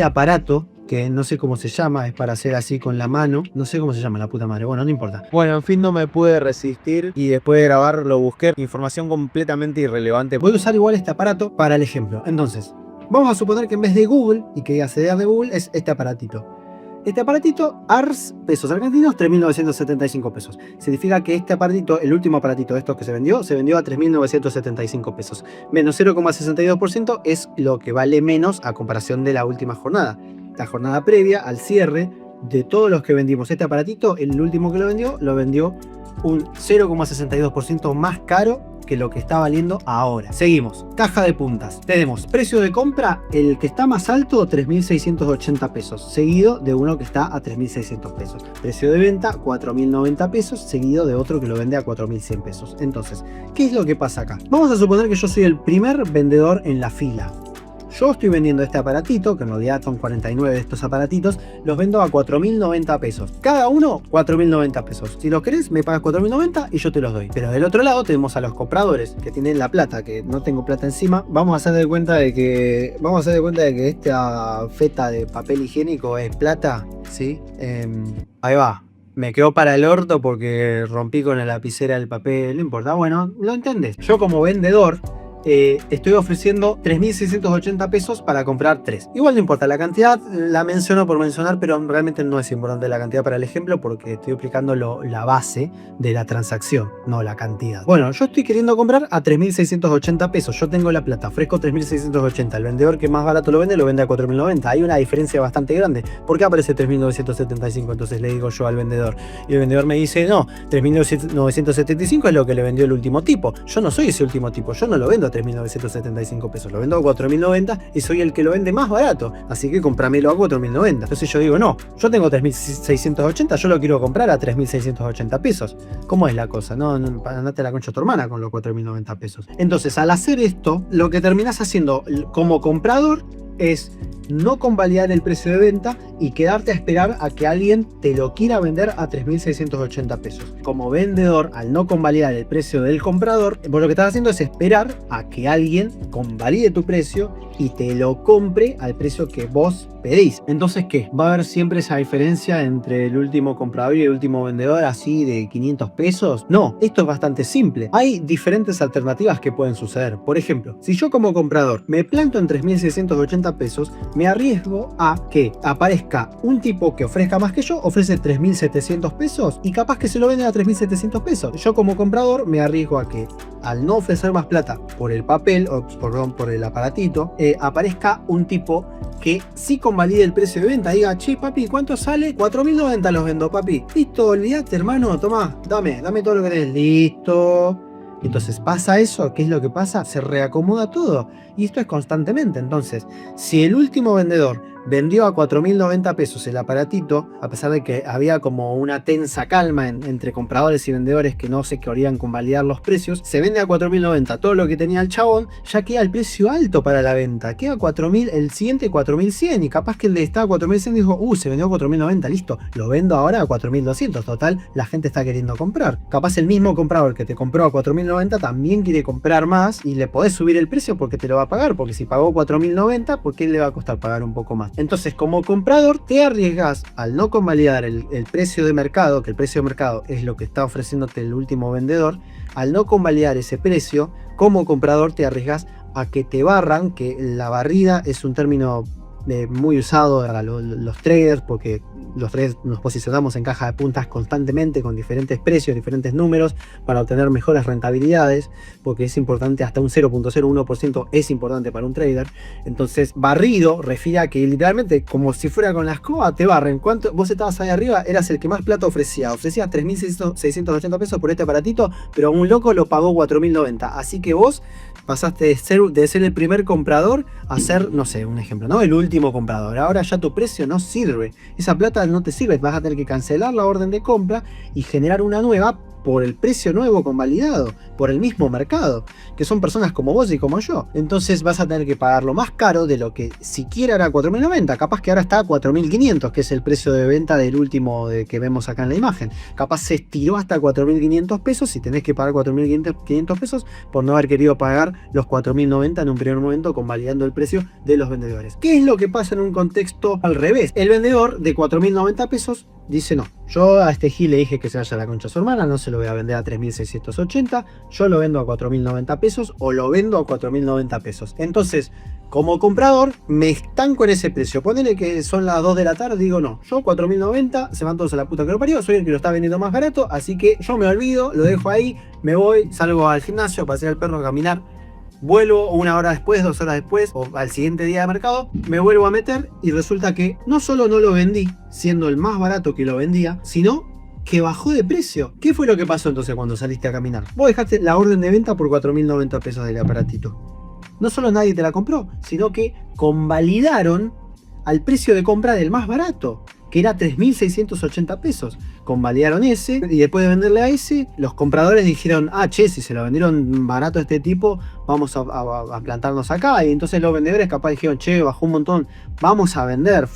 aparato, que no sé cómo se llama, es para hacer así con la mano. No sé cómo se llama, la puta madre. Bueno, no importa. Bueno, en fin, no me pude resistir y después de grabar lo busqué. Información completamente irrelevante. Voy a usar igual este aparato para el ejemplo. Entonces, vamos a suponer que en vez de Google, y que diga CDR de Google, es este aparatito. Este aparatito, ARS, pesos argentinos, 3.975 pesos. Significa que este aparatito, el último aparatito de estos que se vendió a 3.975 pesos. Menos 0,62% es lo que vale menos a comparación de la última jornada. La jornada previa, al cierre, de todos los que vendimos este aparatito, el último que lo vendió un 0,62% más caro que lo que está valiendo ahora. Seguimos. Caja de puntas. Tenemos precio de compra, el que está más alto, 3.680 pesos, seguido de uno que está a 3.600 pesos. Precio de venta, 4.090 pesos, seguido de otro que lo vende a 4.100 pesos. Entonces, ¿qué es lo que pasa acá? Vamos a suponer que yo soy el primer vendedor en la fila. Yo estoy vendiendo este aparatito, que en realidad son 49 de estos aparatitos, los vendo a 4.090 pesos. Cada uno, 4.090 pesos. Si los querés, me pagas 4.090 y yo te los doy. Pero del otro lado tenemos a los compradores, que tienen la plata, que no tengo plata encima. Vamos a hacer de cuenta de que esta feta de papel higiénico es plata, ¿sí? Ahí va. Me quedó para el orto porque rompí con la lapicera el papel, no importa. Bueno, lo entendés. Yo como vendedor estoy ofreciendo 3.680 pesos para comprar 3. Igual no importa, la cantidad la menciono por mencionar, pero realmente no es importante la cantidad para el ejemplo, porque estoy explicando la base de la transacción, no la cantidad. Bueno, yo estoy queriendo comprar a 3.680 pesos, yo tengo la plata, ofrezco 3.680, el vendedor que más barato lo vende a 4.090, hay una diferencia bastante grande. ¿Por qué aparece 3.975? Entonces le digo yo al vendedor, y el vendedor me dice, no, 3.975 es lo que le vendió el último tipo. Yo no soy ese último tipo, yo no lo vendo a 3.975 pesos, lo vendo a 4.090 y soy el que lo vende más barato, así que comprámelo a 4.090. Entonces yo digo, no, yo tengo 3.680, yo lo quiero comprar a 3.680 pesos. ¿Cómo es la cosa? No, andate a la concha a tu hermana con los 4.090 pesos. Entonces, al hacer esto, lo que terminás haciendo como comprador es no convalidar el precio de venta y quedarte a esperar a que alguien te lo quiera vender a 3.680 pesos. Como vendedor, al no convalidar el precio del comprador, vos lo que estás haciendo es esperar a que alguien convalide tu precio y te lo compre al precio que vos pedís. Entonces, ¿qué? ¿Va a haber siempre esa diferencia entre el último comprador y el último vendedor así de 500 pesos? No, esto es bastante simple. Hay diferentes alternativas que pueden suceder. Por ejemplo, si yo como comprador me planto en 3.680 pesos, me arriesgo a que aparezca un tipo que ofrezca más que yo, ofrece 3.700 pesos y capaz que se lo venden a 3.700 pesos. Yo como comprador me arriesgo a que al no ofrecer más plata por el papel, o perdón, por el aparatito, aparezca un tipo que sí convalide el precio de venta, diga, che papi, ¿cuánto sale? 4.090 los vendo, papi. Listo, olvídate hermano, toma, dame todo lo que tenés, listo. Entonces pasa eso, ¿qué es lo que pasa? Se reacomoda todo y esto es constantemente. Entonces, si el último vendedor vendió a 4.090 pesos el aparatito, a pesar de que había como una tensa calma entre compradores y vendedores que no se querían convalidar los precios, se vende a 4.090 todo lo que tenía el chabón, ya queda el precio alto para la venta, queda 4.000, el siguiente 4.100 y capaz que el de estaba a 4.100 dijo, se vendió a 4.090, listo, lo vendo ahora a 4.200, total, la gente está queriendo comprar. Capaz el mismo comprador que te compró a 4.090 también quiere comprar más y le podés subir el precio porque te lo va a pagar, porque si pagó 4.090, ¿por qué le va a costar pagar un poco más? Entonces, como comprador, te arriesgas al no convalidar el precio de mercado, que el precio de mercado es lo que está ofreciéndote el último vendedor, al no convalidar ese precio, como comprador te arriesgas a que te barran, que la barrida es un término muy usado para los traders, porque los traders nos posicionamos en caja de puntas constantemente con diferentes precios, diferentes números para obtener mejores rentabilidades, porque es importante, hasta un 0.01% es importante para un trader. Entonces barrido refiere a que literalmente como si fuera con la escoba te barren. ¿Cuánto? Vos estabas ahí arriba, eras el que más plata ofrecías 3.680 pesos por este aparatito, pero un loco lo pagó 4.090, así que vos pasaste de ser el primer comprador a ser, no sé, un ejemplo, ¿no? El último comprador. Ahora ya tu precio no sirve. Esa plata no te sirve. Vas a tener que cancelar la orden de compra y generar una nueva por el precio nuevo convalidado, por el mismo mercado, que son personas como vos y como yo. Entonces vas a tener que pagarlo más caro de lo que siquiera era 4.090, capaz que ahora está a 4.500, que es el precio de venta del último que vemos acá en la imagen. Capaz se estiró hasta 4.500 pesos y tenés que pagar 4.500 pesos por no haber querido pagar los 4.090 en un primer momento convalidando el precio de los vendedores. ¿Qué es lo que pasa en un contexto al revés? El vendedor de 4.090 pesos dice no, yo a este Gil le dije que se vaya a la concha a su hermana, no se lo voy a vender a 3.680, yo lo vendo a 4.090 pesos o lo vendo a 4.090 pesos. Entonces, como comprador, me estanco en ese precio. Ponele que son las 2 de la tarde, digo no, yo 4.090, se van todos a la puta que lo parió, soy el que lo está vendiendo más barato, así que yo me olvido, lo dejo ahí, me voy, salgo al gimnasio, pasear al perro a caminar. Vuelvo 1 hora después, 2 horas después o al siguiente día de mercado, me vuelvo a meter y resulta que no solo no lo vendí siendo el más barato que lo vendía, sino que bajó de precio. ¿Qué fue lo que pasó entonces cuando saliste a caminar? Vos dejaste la orden de venta por 4.090 pesos del aparatito. No solo nadie te la compró, sino que convalidaron al precio de compra del más barato, que era 3.680 pesos. Convalidaron ese y después de venderle a ese, los compradores dijeron, che, si se lo vendieron barato a este tipo, vamos a plantarnos acá. Y entonces los vendedores capaz dijeron, che, bajó un montón, vamos a vender.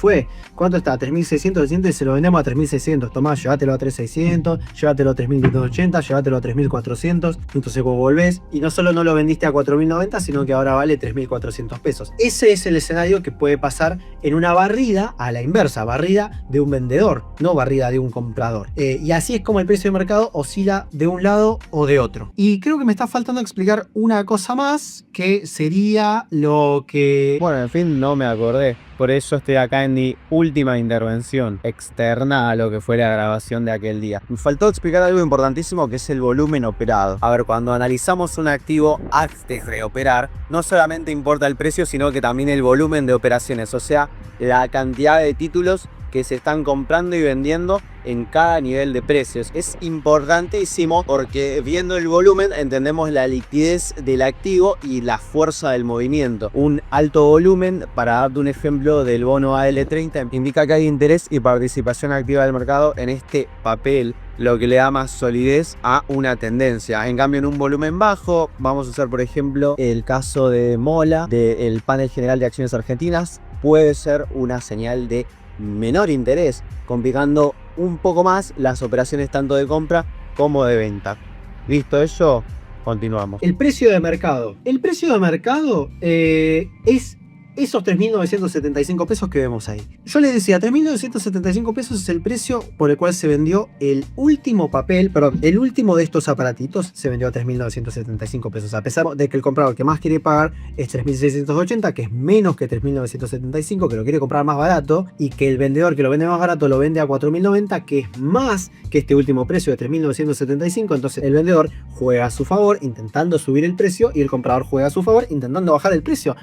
¿Cuánto está? 3.600 y se lo vendemos a 3.600. Tomá, llévatelo a 3.600, llévatelo a 3.580, llévatelo a 3.400. Entonces vos volvés y no solo no lo vendiste a 4.090, sino que ahora vale 3.400 pesos. Ese es el escenario que puede pasar en una barrida a la inversa, barrida de un vendedor, no barrida de un comprador. Y así es como el precio de mercado oscila de un lado o de otro. Y creo que me está faltando explicar una cosa más, que sería lo que... Bueno, en fin, no me acordé. Por eso estoy acá en mi última intervención externa a lo que fue la grabación de aquel día. Me faltó explicar algo importantísimo, que es el volumen operado. A ver, cuando analizamos un activo antes de operar, no solamente importa el precio, sino que también el volumen de operaciones, o sea, la cantidad de títulos que se están comprando y vendiendo en cada nivel de precios. Es importantísimo porque viendo el volumen entendemos la liquidez del activo y la fuerza del movimiento. Un alto volumen, para darte un ejemplo del bono AL30, indica que hay interés y participación activa del mercado en este papel, lo que le da más solidez a una tendencia. En cambio, en un volumen bajo, vamos a usar por ejemplo el caso de Mola, del panel general de acciones argentinas, puede ser una señal de menor interés, complicando un poco más las operaciones tanto de compra como de venta. Visto eso, continuamos. El precio de mercado. El precio de mercado es esos 3.975 pesos que vemos ahí. Yo les decía, 3.975 pesos es el precio por el cual se vendió el último papel, perdón, el último de estos aparatitos se vendió a 3.975 pesos, a pesar de que el comprador que más quiere pagar es 3.680, que es menos que 3.975, que lo quiere comprar más barato, y que el vendedor que lo vende más barato lo vende a 4.090, que es más que este último precio de 3.975. Entonces el vendedor juega a su favor intentando subir el precio y el comprador juega a su favor intentando bajar el precio.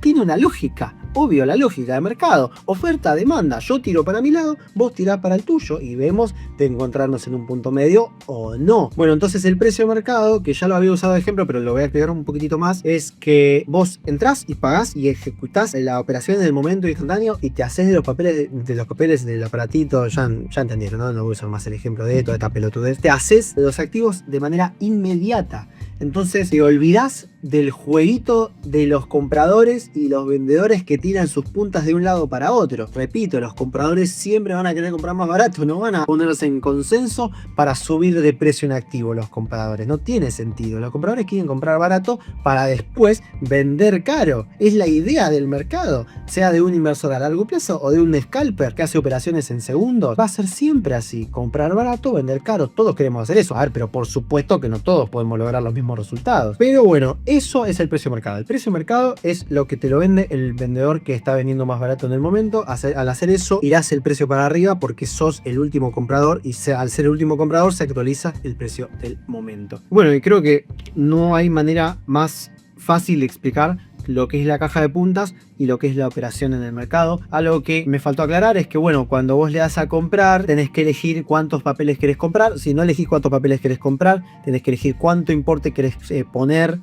Tiene una lógica, obvio, la lógica de mercado, oferta, demanda, yo tiro para mi lado, vos tirás para el tuyo y vemos de encontrarnos en un punto medio o no. Bueno, entonces el precio de mercado, que ya lo había usado de ejemplo, pero lo voy a explicar un poquitito más, es que vos entrás y pagás y ejecutás la operación en el momento instantáneo y te haces de los papeles del aparatito, ya entendieron, ¿no? No voy a usar más el ejemplo de toda esta pelotudez. Te haces de los activos de manera inmediata. Entonces te olvidás del jueguito de los compradores y los vendedores que tiran sus puntas de un lado para otro. Repito, los compradores siempre van a querer comprar más barato, no van a ponerse en consenso para subir de precio un activo los compradores. No tiene sentido. Los compradores quieren comprar barato para después vender caro. Es la idea del mercado, sea de un inversor a largo plazo o de un scalper que hace operaciones en segundos. Va a ser siempre así, comprar barato, vender caro. Todos queremos hacer eso. A ver, pero por supuesto que no todos podemos lograr los mismos resultados. Pero bueno, eso es el precio de mercado. El precio de mercado es lo que te lo vende el vendedor que está vendiendo más barato en el momento. Al hacer eso, irás el precio para arriba porque sos el último comprador y al ser el último comprador se actualiza el precio del momento. Bueno, y creo que no hay manera más fácil de explicar lo que es la caja de puntas y lo que es la operación en el mercado. Algo que me faltó aclarar es que, bueno, cuando vos le das a comprar, tenés que elegir cuántos papeles querés comprar. Si no elegís cuántos papeles querés comprar, tenés que elegir cuánto importe querés poner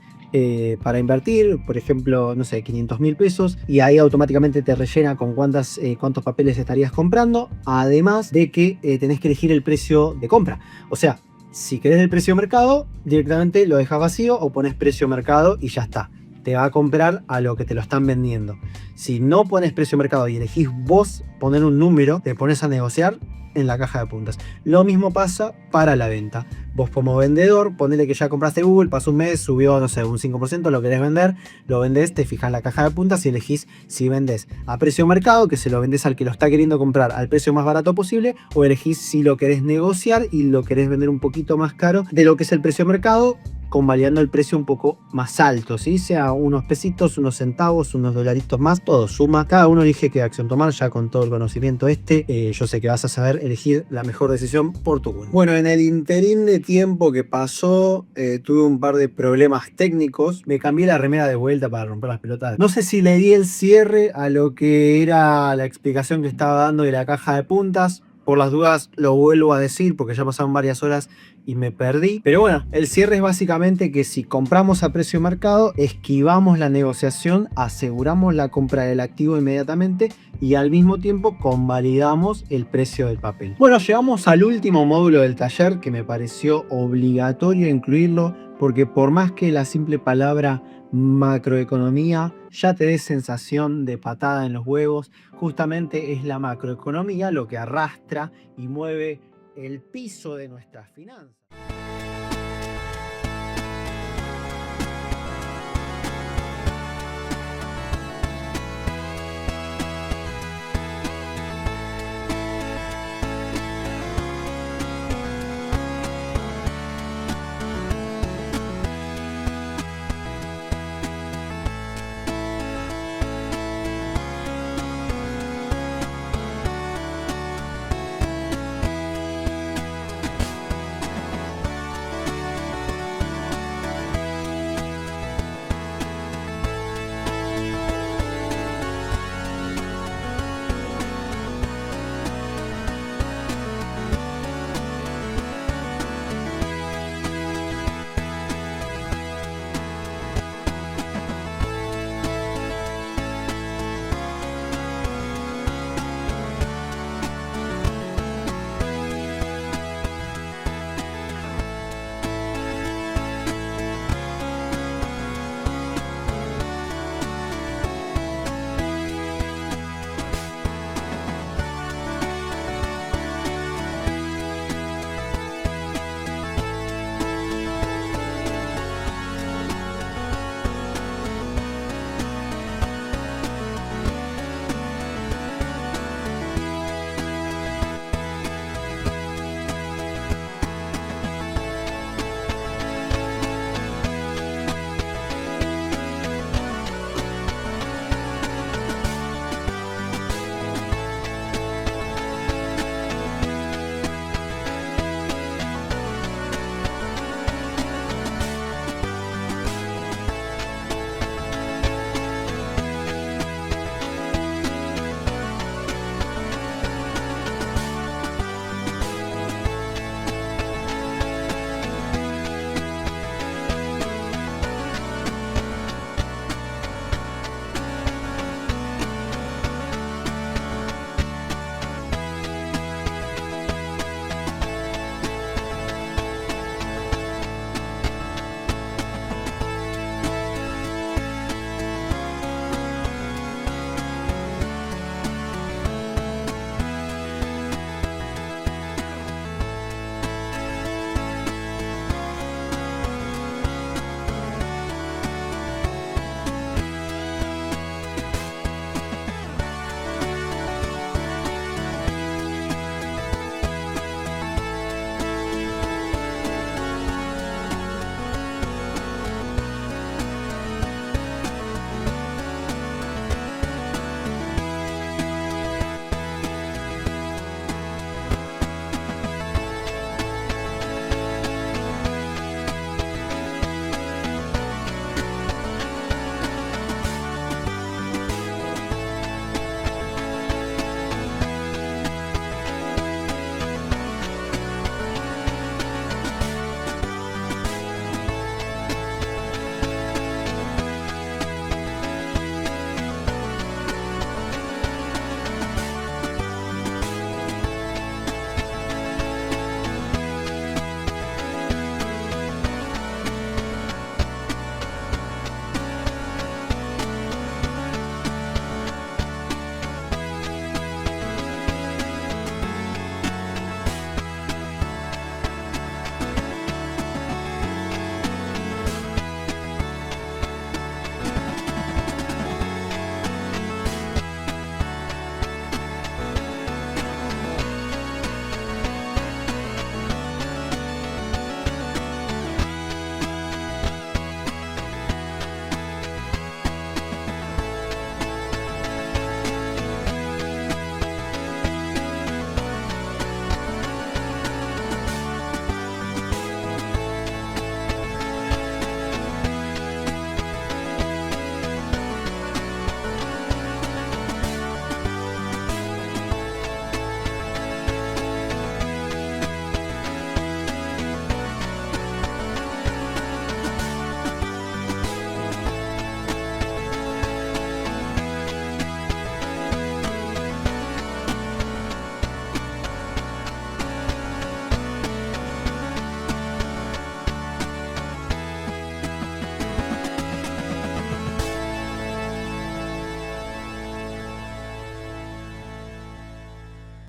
para invertir, por ejemplo, no sé, 500.000 pesos, y ahí automáticamente te rellena con cuántos papeles estarías comprando, además de que tenés que elegir el precio de compra. O sea, si querés el precio de mercado, directamente lo dejas vacío o pones precio mercado y ya está. Te va a comprar a lo que te lo están vendiendo. Si no pones precio mercado y elegís vos poner un número, te pones a negociar en la caja de puntas. Lo mismo pasa para la venta. Vos como vendedor, ponele que ya compraste Google, pasó un mes, subió, no sé, un 5%, lo querés vender, lo vendés, te fijas la caja de puntas y elegís si vendés a precio mercado, que se lo vendés al que lo está queriendo comprar al precio más barato posible, o elegís si lo querés negociar y lo querés vender un poquito más caro de lo que es el precio mercado, convalidando el precio un poco más alto, ¿sí? Sea unos pesitos, unos centavos, unos dolaritos más, todo suma. Cada uno elige qué acción tomar, ya con todo el conocimiento yo sé que vas a saber elegir la mejor decisión por tu cuenta. Bueno, en el interín de tiempo que pasó, tuve un par de problemas técnicos. Me cambié la remera de vuelta para romper las pelotas. No sé si le di el cierre a lo que era la explicación que estaba dando de la caja de puntas. Por las dudas lo vuelvo a decir porque ya pasaron varias horas y me perdí. Pero bueno, el cierre es básicamente que si compramos a precio mercado, esquivamos la negociación, aseguramos la compra del activo inmediatamente y al mismo tiempo convalidamos el precio del papel. Bueno, llegamos al último módulo del taller que me pareció obligatorio incluirlo porque por más que la simple palabra macroeconomía ya te dé sensación de patada en los huevos, justamente es la macroeconomía lo que arrastra y mueve el piso de nuestras finanzas.